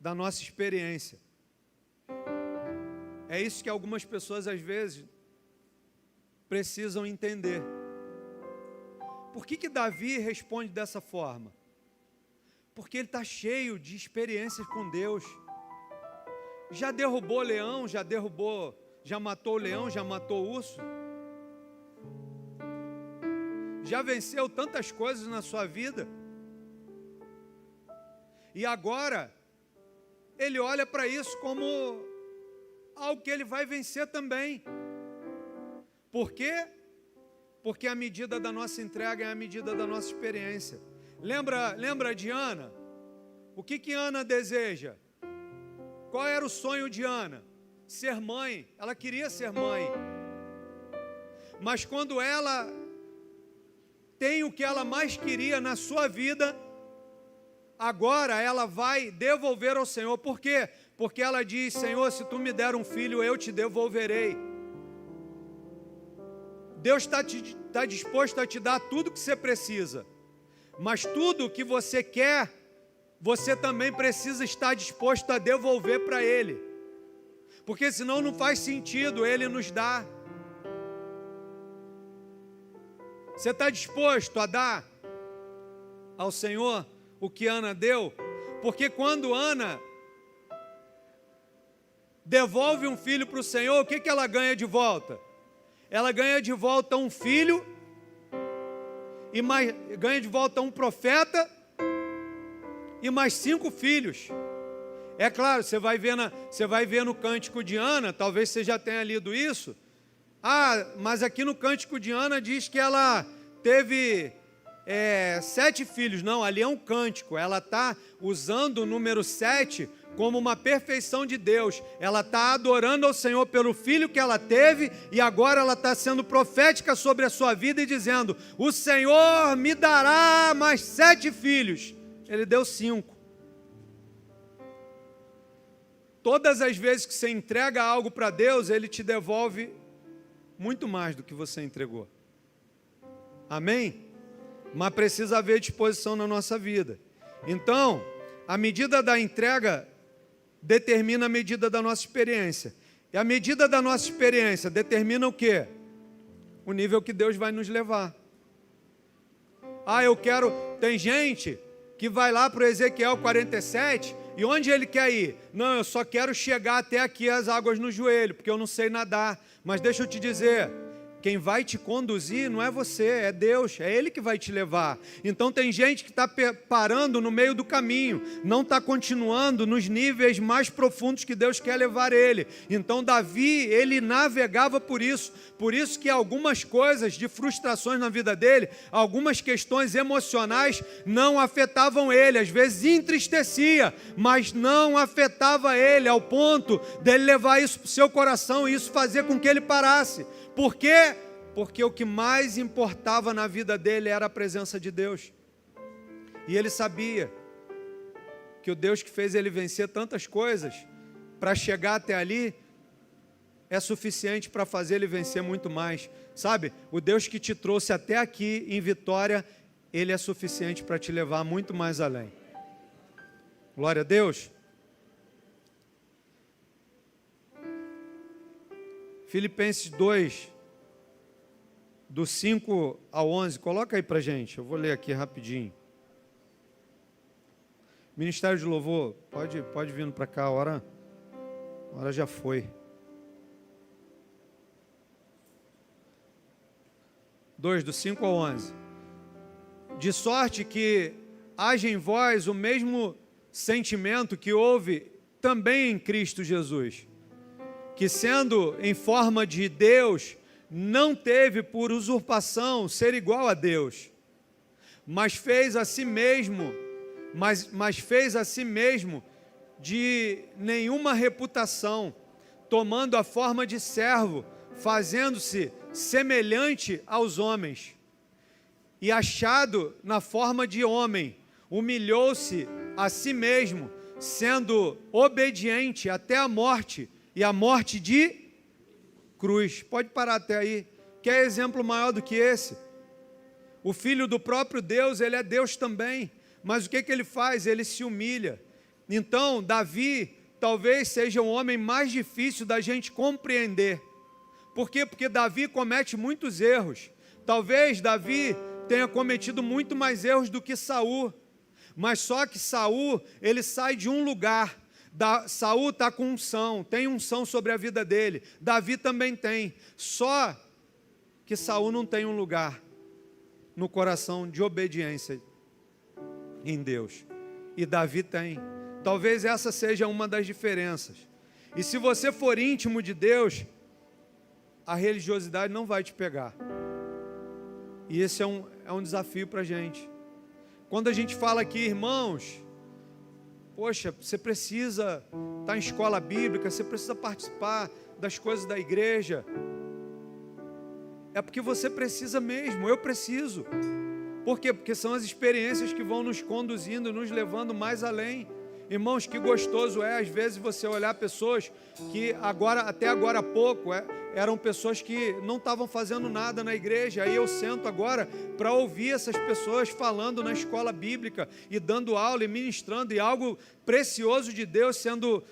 da nossa experiência. É isso que algumas pessoas, às vezes, precisam entender. Por que Davi responde dessa forma? Porque ele está cheio de experiências com Deus. Já derrubou leão, já matou o leão, já matou o urso. Já venceu tantas coisas na sua vida. E agora, ele olha para isso como algo que ele vai vencer também. Por quê? Porque a medida da nossa entrega é a medida da nossa experiência. Lembra de Ana? O que Ana deseja? Qual era o sonho de Ana? Ser mãe. Ela queria ser mãe. Mas quando ela tem o que ela mais queria na sua vida, agora ela vai devolver ao Senhor. Por quê? Porque ela diz: Senhor, se tu me der um filho, eu te devolverei. Deus está disposto a te dar tudo que você precisa. Mas tudo que você quer, você também precisa estar disposto a devolver para Ele. Porque senão não faz sentido Ele nos dar. Você está disposto a dar ao Senhor o que Ana deu? Porque quando Ana devolve um filho para o Senhor, o que ela ganha de volta? Ela ganha de volta um filho, e ganha de volta um profeta, e mais 5 filhos. É claro, você vai ver no Cântico de Ana, talvez você já tenha lido isso. Mas aqui no Cântico de Ana diz que ela teve 7 filhos. Não, ali é um cântico. Ela está usando o número 7 como uma perfeição de Deus. Ela está adorando ao Senhor pelo filho que ela teve, e agora ela está sendo profética sobre a sua vida e dizendo: o Senhor me dará mais 7 filhos. Ele deu 5. Todas as vezes que você entrega algo para Deus, Ele te devolve muito mais do que você entregou. Amém? Mas precisa haver disposição na nossa vida. Então, a medida da entrega determina a medida da nossa experiência. E a medida da nossa experiência determina o quê? O nível que Deus vai nos levar. Tem gente que vai lá para o Ezequiel 47, e onde ele quer ir? Não, eu só quero chegar até aqui as águas no joelho, porque eu não sei nadar. Mas deixa eu te dizer, quem vai te conduzir não é você, é Deus, é Ele que vai te levar. Então tem gente que está parando no meio do caminho, não está continuando nos níveis mais profundos que Deus quer levar ele. Então Davi, ele navegava por isso que algumas coisas de frustrações na vida dele, algumas questões emocionais não afetavam ele, às vezes entristecia, mas não afetava ele, ao ponto dele levar isso para o seu coração e isso fazer com que ele parasse. Por quê? Porque o que mais importava na vida dele era a presença de Deus. E ele sabia que o Deus que fez ele vencer tantas coisas, para chegar até ali, é suficiente para fazer ele vencer muito mais. Sabe? O Deus que te trouxe até aqui em vitória, Ele é suficiente para te levar muito mais além. Glória a Deus. Filipenses 2, do 5 ao 11, coloca aí para a gente, eu vou ler aqui rapidinho. Ministério de Louvor, pode vir para cá, a hora já foi. 2, do 5 ao 11. De sorte que haja em vós o mesmo sentimento que houve também em Cristo Jesus, que sendo em forma de Deus, não teve por usurpação ser igual a Deus, mas fez a si mesmo, fez a si mesmo de nenhuma reputação, tomando a forma de servo, fazendo-se semelhante aos homens, e achado na forma de homem, humilhou-se a si mesmo, sendo obediente até a morte, e a morte de cruz. Pode parar até aí. Quer exemplo maior do que esse? O Filho do próprio Deus, ele é Deus também. Mas o que ele faz? Ele se humilha. Então, Davi talvez seja o homem mais difícil da gente compreender. Por quê? Porque Davi comete muitos erros. Talvez Davi tenha cometido muito mais erros do que Saul. Mas só que Saul, ele sai de um lugar. Saul está com unção, tem unção sobre a vida dele. Davi também tem. Só que Saul não tem um lugar no coração de obediência em Deus. E Davi tem. Talvez essa seja uma das diferenças. E se você for íntimo de Deus, a religiosidade não vai te pegar. E esse é um desafio para a gente. Quando a gente fala aqui, irmãos, poxa, você precisa estar em escola bíblica, você precisa participar das coisas da igreja. É porque você precisa mesmo, eu preciso. Por quê? Porque são as experiências que vão nos conduzindo, nos levando mais além. Irmãos, que gostoso é, às vezes, você olhar pessoas que até agora há pouco, eram pessoas que não estavam fazendo nada na igreja. Aí eu sento agora para ouvir essas pessoas falando na escola bíblica e dando aula e ministrando, e algo precioso de Deus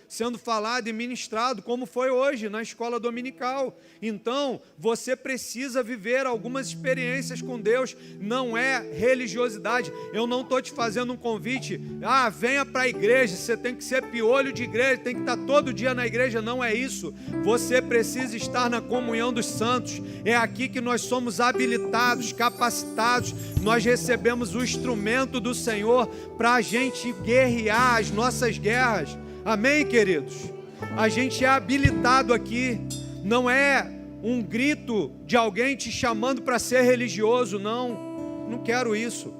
sendo falado e ministrado, como foi hoje na escola dominical. Então, você precisa viver algumas experiências com Deus, não é religiosidade. Eu não estou te fazendo um convite, venha para a igreja, você tem que ser piolho de igreja, tem que estar todo dia na igreja. Não é isso. Você precisa estar na comunhão dos santos. É aqui que nós somos habilitados, capacitados, nós recebemos o instrumento do Senhor para a gente guerrear as nossas guerras. Amém, queridos? A gente é habilitado aqui. Não é um grito de alguém te chamando para ser religioso, não quero isso.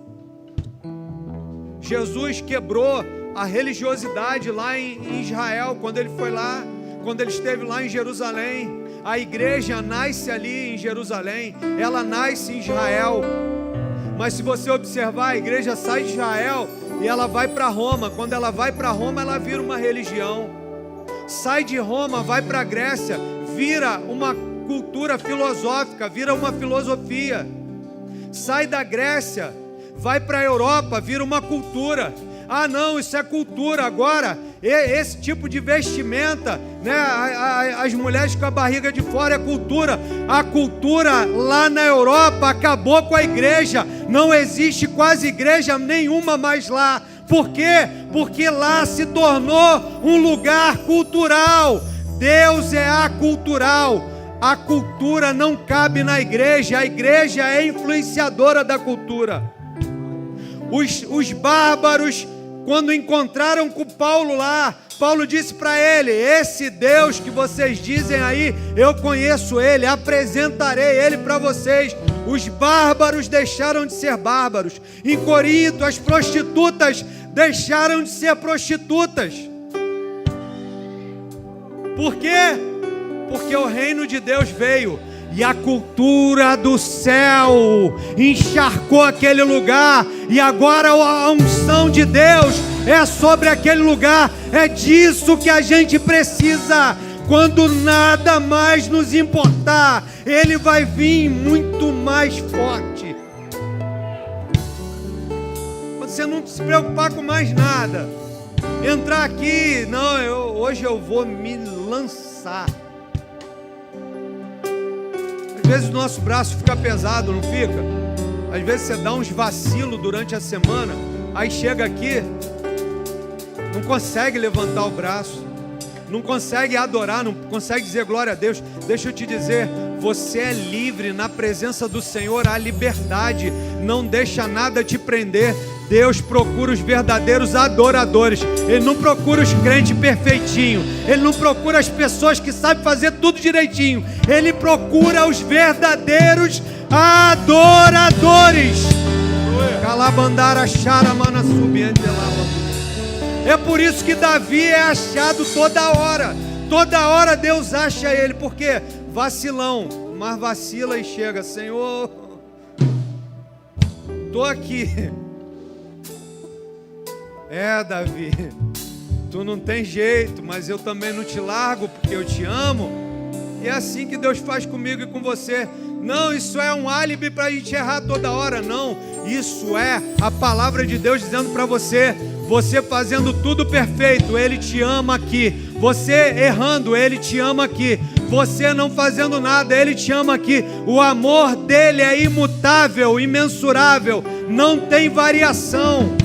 Jesus quebrou a religiosidade lá em Israel, quando ele foi lá, quando ele esteve lá em Jerusalém. A igreja nasce ali em Jerusalém, ela nasce em Israel. Mas se você observar, a igreja sai de Israel e ela vai para Roma. Quando ela vai para Roma, ela vira uma religião. Sai de Roma, vai para a Grécia, vira uma cultura filosófica, vira uma filosofia. Sai da Grécia, vai para a Europa, vira uma cultura. Não, isso é cultura agora. Esse tipo de vestimenta, né? As mulheres com a barriga de fora é cultura. A cultura lá na Europa acabou com a igreja. Não existe quase igreja nenhuma mais lá. Por quê? Porque lá se tornou um lugar cultural. Deus é acultural. A cultura não cabe na igreja. A igreja é influenciadora da cultura. Os bárbaros, quando encontraram com Paulo lá, Paulo disse para ele: esse Deus que vocês dizem aí, eu conheço ele, apresentarei ele para vocês. Os bárbaros deixaram de ser bárbaros. Em Corinto, as prostitutas deixaram de ser prostitutas. Por quê? Porque o reino de Deus veio e a cultura do céu encharcou aquele lugar, e agora a unção de Deus é sobre aquele lugar. É disso que a gente precisa. Quando nada mais nos importar, Ele vai vir muito mais forte. Quando você não se preocupar com mais nada, entrar aqui, hoje eu vou me lançar. Às vezes o nosso braço fica pesado, não fica? Às vezes você dá uns vacilos durante a semana, aí chega aqui, não consegue levantar o braço, não consegue adorar, não consegue dizer glória a Deus. Deixa eu te dizer, você é livre na presença do Senhor, há liberdade, não deixa nada te prender. Deus procura os verdadeiros adoradores. Ele não procura os crentes perfeitinhos. Ele não procura as pessoas que sabem fazer tudo direitinho. Ele procura os verdadeiros adoradores. Calabandara charamana subiente lava. É por isso que Davi é achado toda hora. Toda hora Deus acha ele. Por quê? Vacilão. Mas vacila e chega: Senhor, estou aqui. Davi, tu não tem jeito, mas eu também não te largo, porque eu te amo. E é assim que Deus faz comigo e com você. Não, isso é um álibi para a gente errar toda hora. Não, isso é a palavra de Deus dizendo para você: você fazendo tudo perfeito, Ele te ama aqui. Você errando, Ele te ama aqui. Você não fazendo nada, Ele te ama aqui. O amor dele é imutável, imensurável, não tem variação.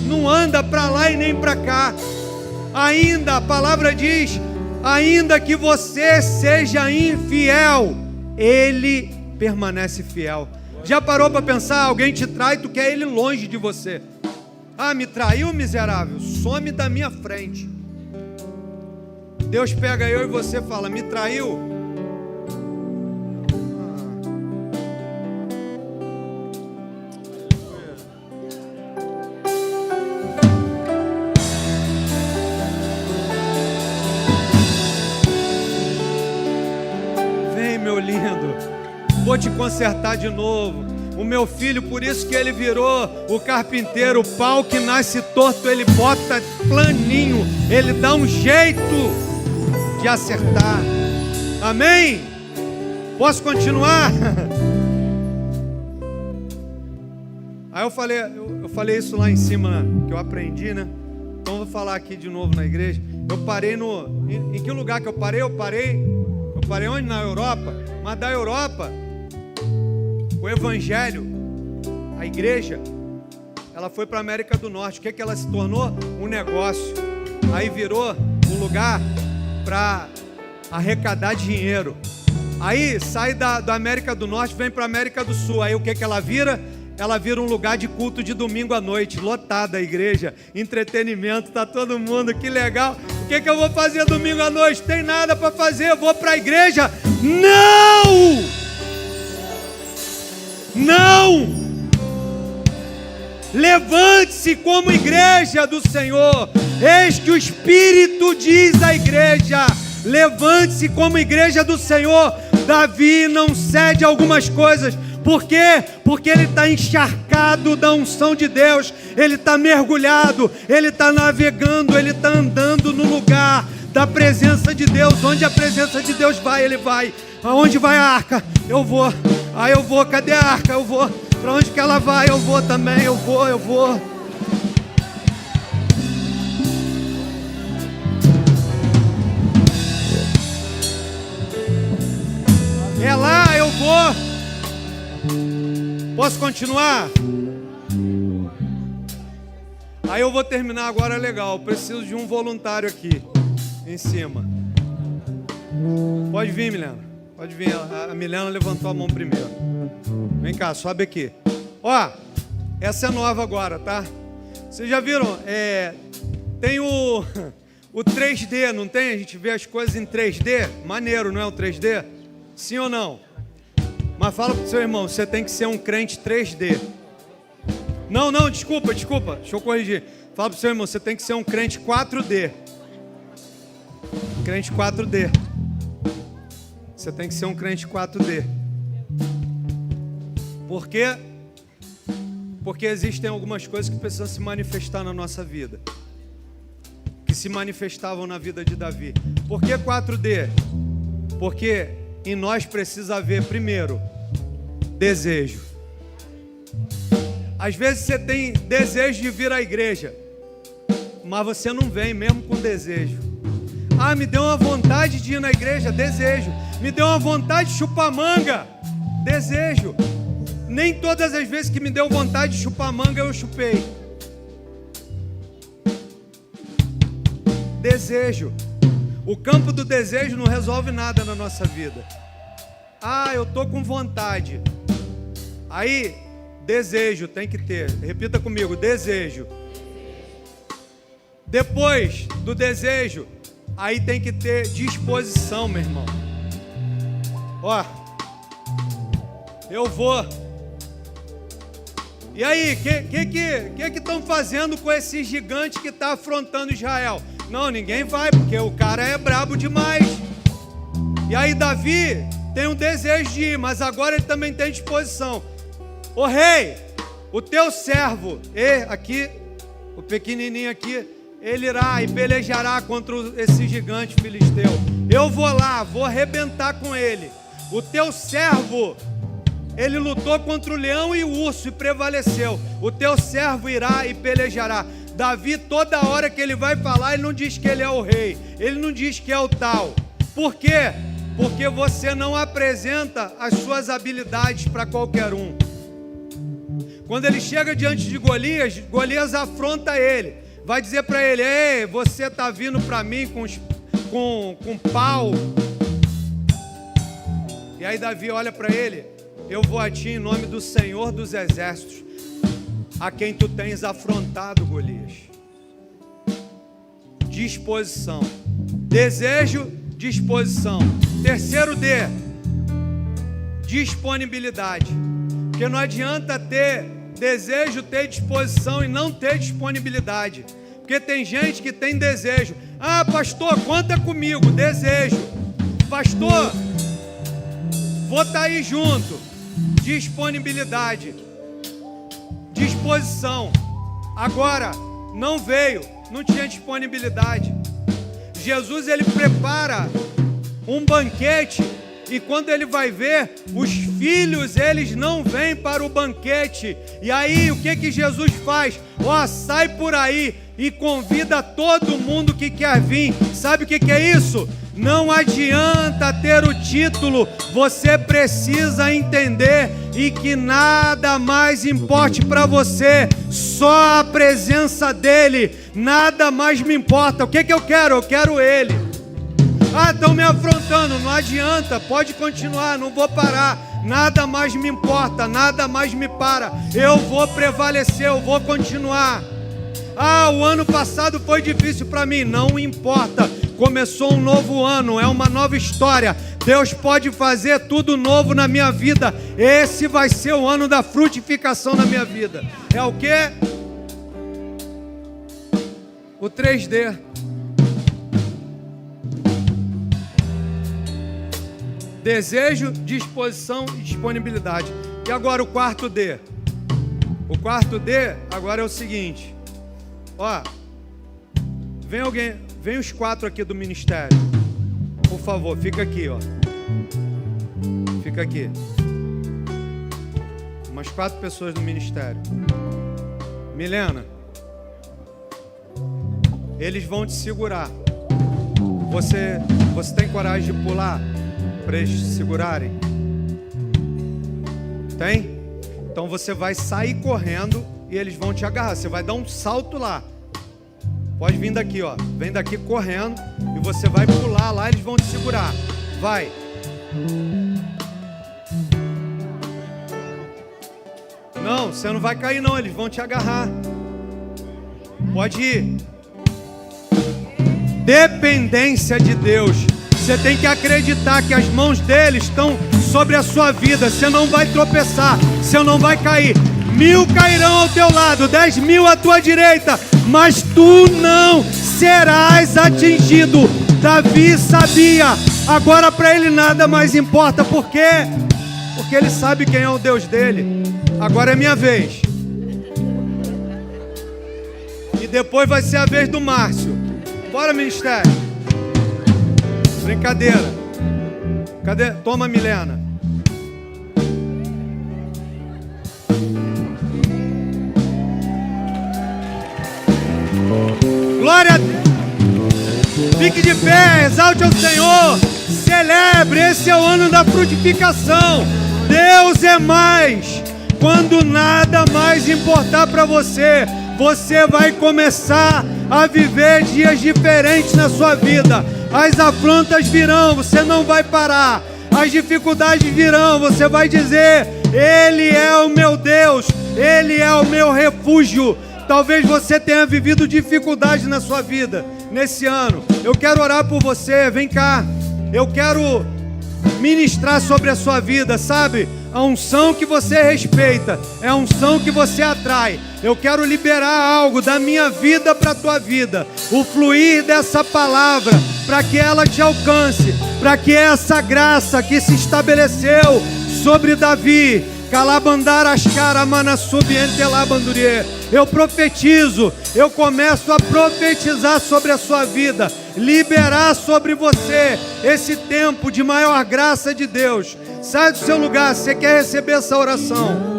Não anda para lá e nem para cá. Ainda, a palavra diz, ainda que você seja infiel, Ele permanece fiel. Já parou para pensar? Alguém te trai, tu quer ele longe de você. Ah, me traiu, miserável, some da minha frente. Deus pega eu e você e fala: me traiu? Vem, meu lindo, vou te consertar de novo. O meu filho, por isso que ele virou o carpinteiro. O pau que nasce torto, ele bota planinho, ele dá um jeito de acertar. Amém? Posso continuar? Aí eu falei isso lá em cima, que eu aprendi, né? Então eu vou falar aqui de novo na igreja. Eu parei em que lugar que eu parei? Eu parei onde? Na Europa. Mas da Europa, o evangelho, a igreja, ela foi para a América do Norte. O que ela se tornou? Um negócio. Aí virou um lugar para arrecadar dinheiro. Aí sai da América do Norte, vem para a América do Sul. Aí o que ela vira? Ela vira um lugar de culto de domingo à noite, lotada a igreja, entretenimento, tá todo mundo, que legal. O que eu vou fazer domingo à noite? Tem nada para fazer, eu vou para a igreja? Não! Não! Levante-se como igreja do Senhor. Eis que o Espírito diz à igreja: levante-se como igreja do Senhor. Davi não cede a algumas coisas. Por quê? Porque ele está encharcado da unção de Deus. Ele está mergulhado, ele está navegando, ele está andando no lugar da presença de Deus. Onde a presença de Deus vai, ele vai. Aonde vai a arca? Eu vou. Aí eu vou. Cadê a arca? Eu vou. Para onde que ela vai? Eu vou também. Eu vou. É lá, eu vou. Posso continuar? Aí eu vou terminar agora, legal. Preciso de um voluntário aqui em cima. Pode vir, Milena. Pode vir. A Milena levantou a mão primeiro. Vem cá, sobe aqui. Ó, essa é nova agora, tá? Vocês já viram? Tem o 3D, não tem? A gente vê as coisas em 3D. Maneiro, não é o 3D? Sim ou não? Mas fala pro seu irmão, você tem que ser um crente 3D. Não, desculpa. Deixa eu corrigir. Fala pro seu irmão, você tem que ser um crente 4D. Crente 4D. Você tem que ser um crente 4D. Por quê? Porque existem algumas coisas que precisam se manifestar na nossa vida, que se manifestavam na vida de Davi. Por que 4D? Porque em nós precisa haver, primeiro, desejo. Às vezes você tem desejo de vir à igreja, mas você não vem mesmo com desejo. Ah, me deu uma vontade de ir na igreja, desejo. Me deu uma vontade de chupar manga, desejo. Nem todas as vezes que me deu vontade de chupar manga eu chupei. Desejo. O campo do desejo não resolve nada na nossa vida. Ah, eu tô com vontade. Aí, desejo tem que ter. Repita comigo, desejo. Depois do desejo, aí tem que ter disposição, meu irmão. Ó, eu vou. E aí, que estão fazendo com esse gigante que está afrontando Israel? Não, ninguém vai, porque o cara é brabo demais. E aí Davi tem um desejo de ir, mas agora ele também tem disposição. Ô rei, o teu servo, aqui, o pequenininho aqui, ele irá e pelejará contra esse gigante filisteu. Eu vou lá, vou arrebentar com ele. o teu servo, ele lutou contra o leão e o urso e prevaleceu. O teu servo irá e pelejará. Davi, toda hora que ele vai falar, ele não diz que ele é o rei, ele não diz que é o tal. Por quê? Porque você não apresenta as suas habilidades para qualquer um. Quando ele chega diante de Golias, Golias afronta ele, vai dizer para ele: ei, você está vindo para mim com pau. E aí Davi olha para ele: eu vou a ti em nome do Senhor dos Exércitos, a quem tu tens afrontado, Golias. Disposição. Desejo, disposição. Terceiro D, disponibilidade. Porque não adianta ter desejo, ter disposição e não ter disponibilidade. Porque tem gente que tem desejo. Ah, pastor, conta comigo. Desejo. Pastor, vou estar aí junto. Disponibilidade. Disposição. Agora, não veio, não tinha disponibilidade. Jesus, ele prepara um banquete, e quando ele vai ver, os filhos, eles não vêm para o banquete. E aí, o que Jesus faz? Ó, sai por aí e convida todo mundo que quer vir. Sabe o que é isso? Não adianta ter o título, você precisa entender e que nada mais importe para você, só a presença dele, nada mais me importa. O que eu quero? Eu quero ele. Ah, estão me afrontando, não adianta, pode continuar, não vou parar, nada mais me importa, nada mais me para, eu vou prevalecer, eu vou continuar. Ah, o ano passado foi difícil para mim, não importa, começou um novo ano, é uma nova história, Deus pode fazer tudo novo na minha vida, esse vai ser o ano da frutificação na minha vida. É o quê? O 3D. Desejo, disposição e disponibilidade. E agora o quarto D. O quarto D agora é o seguinte. Ó, vem os 4 aqui do ministério. Por favor, fica aqui, ó. Fica aqui. Umas 4 pessoas do ministério. Milena, eles vão te segurar. Você tem coragem de pular para eles te segurarem? Tem? Então você vai sair correndo e eles vão te agarrar. Você vai dar um salto lá. Pode vir daqui, ó. Vem daqui correndo e você vai pular lá, eles vão te segurar. Vai. Não, você não vai cair não, eles vão te agarrar. Pode ir. Dependência de Deus. Você tem que acreditar que as mãos dele estão sobre a sua vida. Você não vai tropeçar, você não vai cair. 1000 cairão ao teu lado, 10.000 à tua direita, mas tu não serás atingido. Davi sabia. Agora para ele nada mais importa. Por quê? Porque ele sabe quem é o Deus dele. Agora é minha vez. E depois vai ser a vez do Márcio. Bora, ministério. Brincadeira. Cadê? Toma, Milena. Glória a Deus. Fique de pé, exalte ao Senhor. Celebre, esse é o ano da frutificação. Deus é mais. Quando nada mais importar para você, você vai começar a viver dias diferentes na sua vida. As afrontas virão, você não vai parar. As dificuldades virão, você vai dizer: Ele é o meu Deus, Ele é o meu refúgio. Talvez você tenha vivido dificuldades na sua vida nesse ano. Eu quero orar por você, vem cá. Eu quero ministrar sobre a sua vida, sabe? A unção que você respeita é a unção que você atrai. Eu quero liberar algo da minha vida para a tua vida. O fluir dessa palavra, para que ela te alcance, para que essa graça que se estabeleceu sobre Davi, Calabandarascara manasubiente labandurie. Eu profetizo, eu começo a profetizar sobre a sua vida, liberar sobre você esse tempo de maior graça de Deus. Sai do seu lugar, você quer receber essa oração?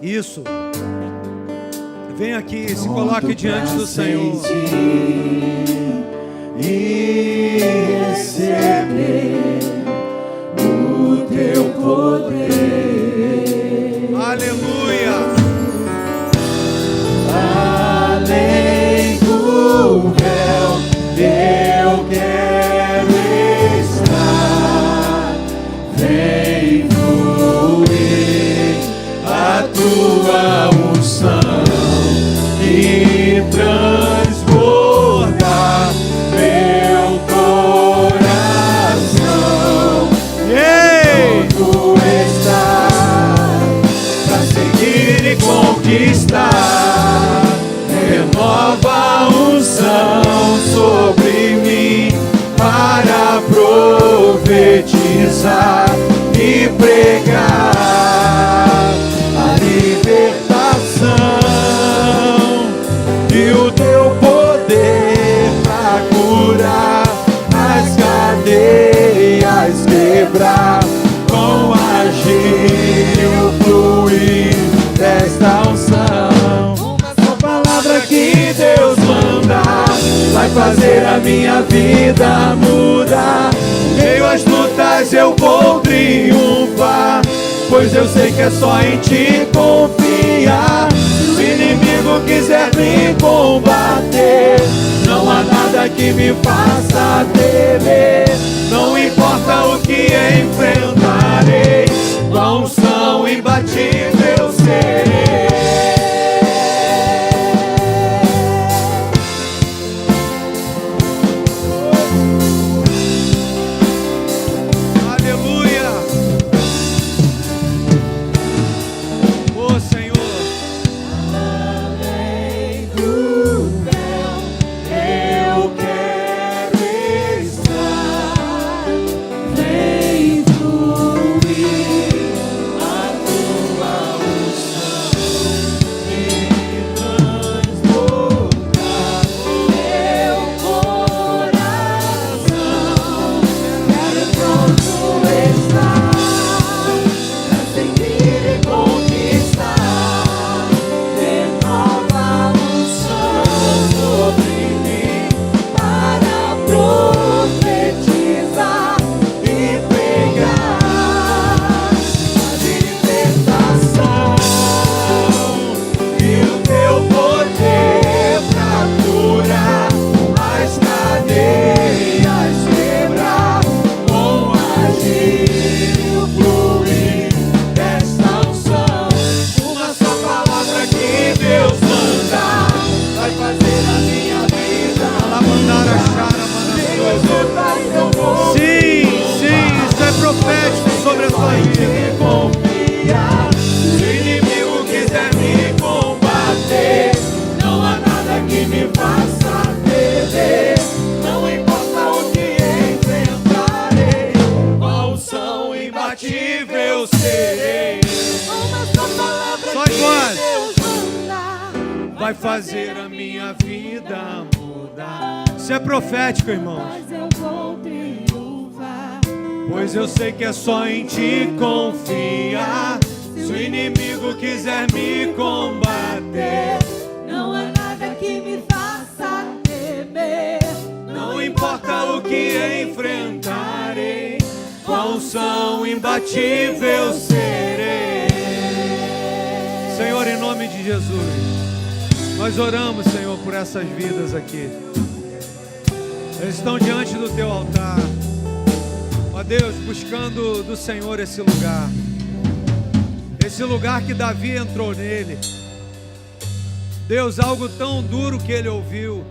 Isso. Vem aqui, se coloque diante do Senhor. E receber o teu poder. Aleluia. Além do véu, eu quero estar. Vem fluir a tua unção e transbordar meu coração. Pronto está pra seguir e conquistar. Renova a unção sobre mim para profetizar e pregar a libertação e o teu poder para curar as cadeias, quebrar com agir e o fluir desta unção. Uma palavra que Deus manda vai fazer a minha vida mudar. Meio às lutas eu vou triunfar, pois eu sei que é só em ti confiar. Se o inimigo quiser me combater, não há nada que me faça temer. Não importa o que enfrentarei, com a unção imbatível serei. Vai fazer a minha vida mudar. Isso é profético, irmãos. Pois eu sei que é só em ti confiar. Se o inimigo quiser me combater, não há nada que me faça temer. Não importa o que enfrentarei, com a unção imbatível serei. Senhor, em nome de Jesus, nós oramos, Senhor, por essas vidas aqui. Eles estão diante do teu altar, ó Deus, buscando do Senhor esse lugar que Davi entrou nele. Deus, algo tão duro que ele ouviu,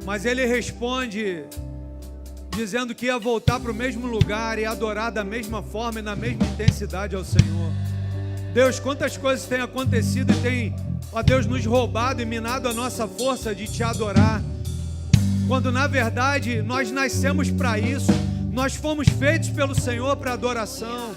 mas ele responde dizendo que ia voltar para o mesmo lugar e adorar da mesma forma e na mesma intensidade ao Senhor. Deus, quantas coisas têm acontecido e tem, ó Deus, nos roubado e minado a nossa força de te adorar, quando na verdade nós nascemos para isso, nós fomos feitos pelo Senhor para adoração.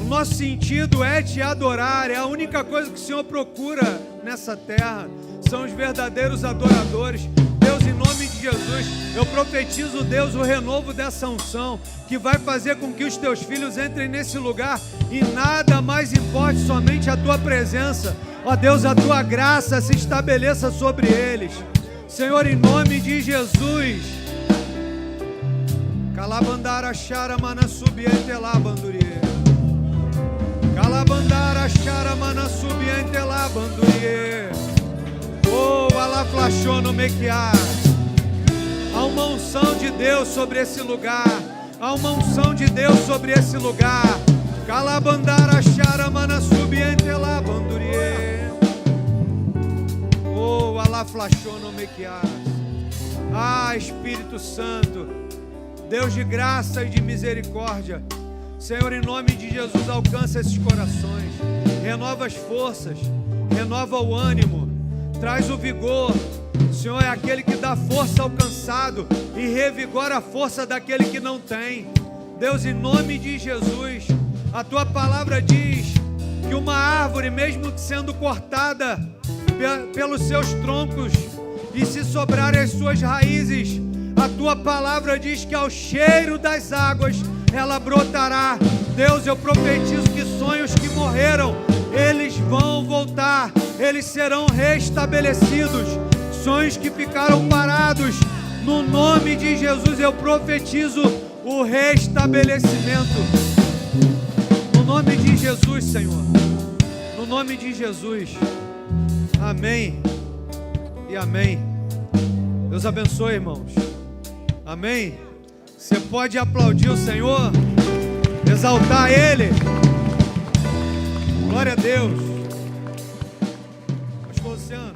O nosso sentido é te adorar, é a única coisa que o Senhor procura nessa terra, são os verdadeiros adoradores. Deus, em nome de Jesus, eu profetizo, Deus, o renovo dessa unção, que vai fazer com que os teus filhos entrem nesse lugar e nada mais importe, somente a tua presença. Ó Deus, a tua graça se estabeleça sobre eles. Senhor, em nome de Jesus. Calabandara chara mana subiente lá bandurie. Calabandara chara mana subiente lá bandurie. Oh, ala flashou no mequiar. Há uma unção de Deus sobre esse lugar. Há uma unção de Deus sobre esse lugar. Calabandara chara mana subiente lá bandurie. Oh, ala flashou no mequiar. Ah, Espírito Santo, Deus de graça e de misericórdia, Senhor, em nome de Jesus, alcança esses corações, renova as forças, renova o ânimo, traz o vigor. O Senhor é aquele que dá força ao cansado e revigora a força daquele que não tem. Deus, em nome de Jesus, a tua palavra diz que uma árvore, mesmo sendo cortada pelos seus troncos e se sobrarem as suas raízes, a tua palavra diz que ao cheiro das águas ela brotará. Deus, eu profetizo que sonhos que morreram, eles vão voltar, eles serão restabelecidos. Sonhos que ficaram parados, no nome de Jesus eu profetizo o restabelecimento. No nome de Jesus, Senhor, no nome de Jesus. Amém e amém. Deus abençoe, irmãos. Amém. Você pode aplaudir o Senhor, exaltar Ele. Glória a Deus. Pastor Luciano.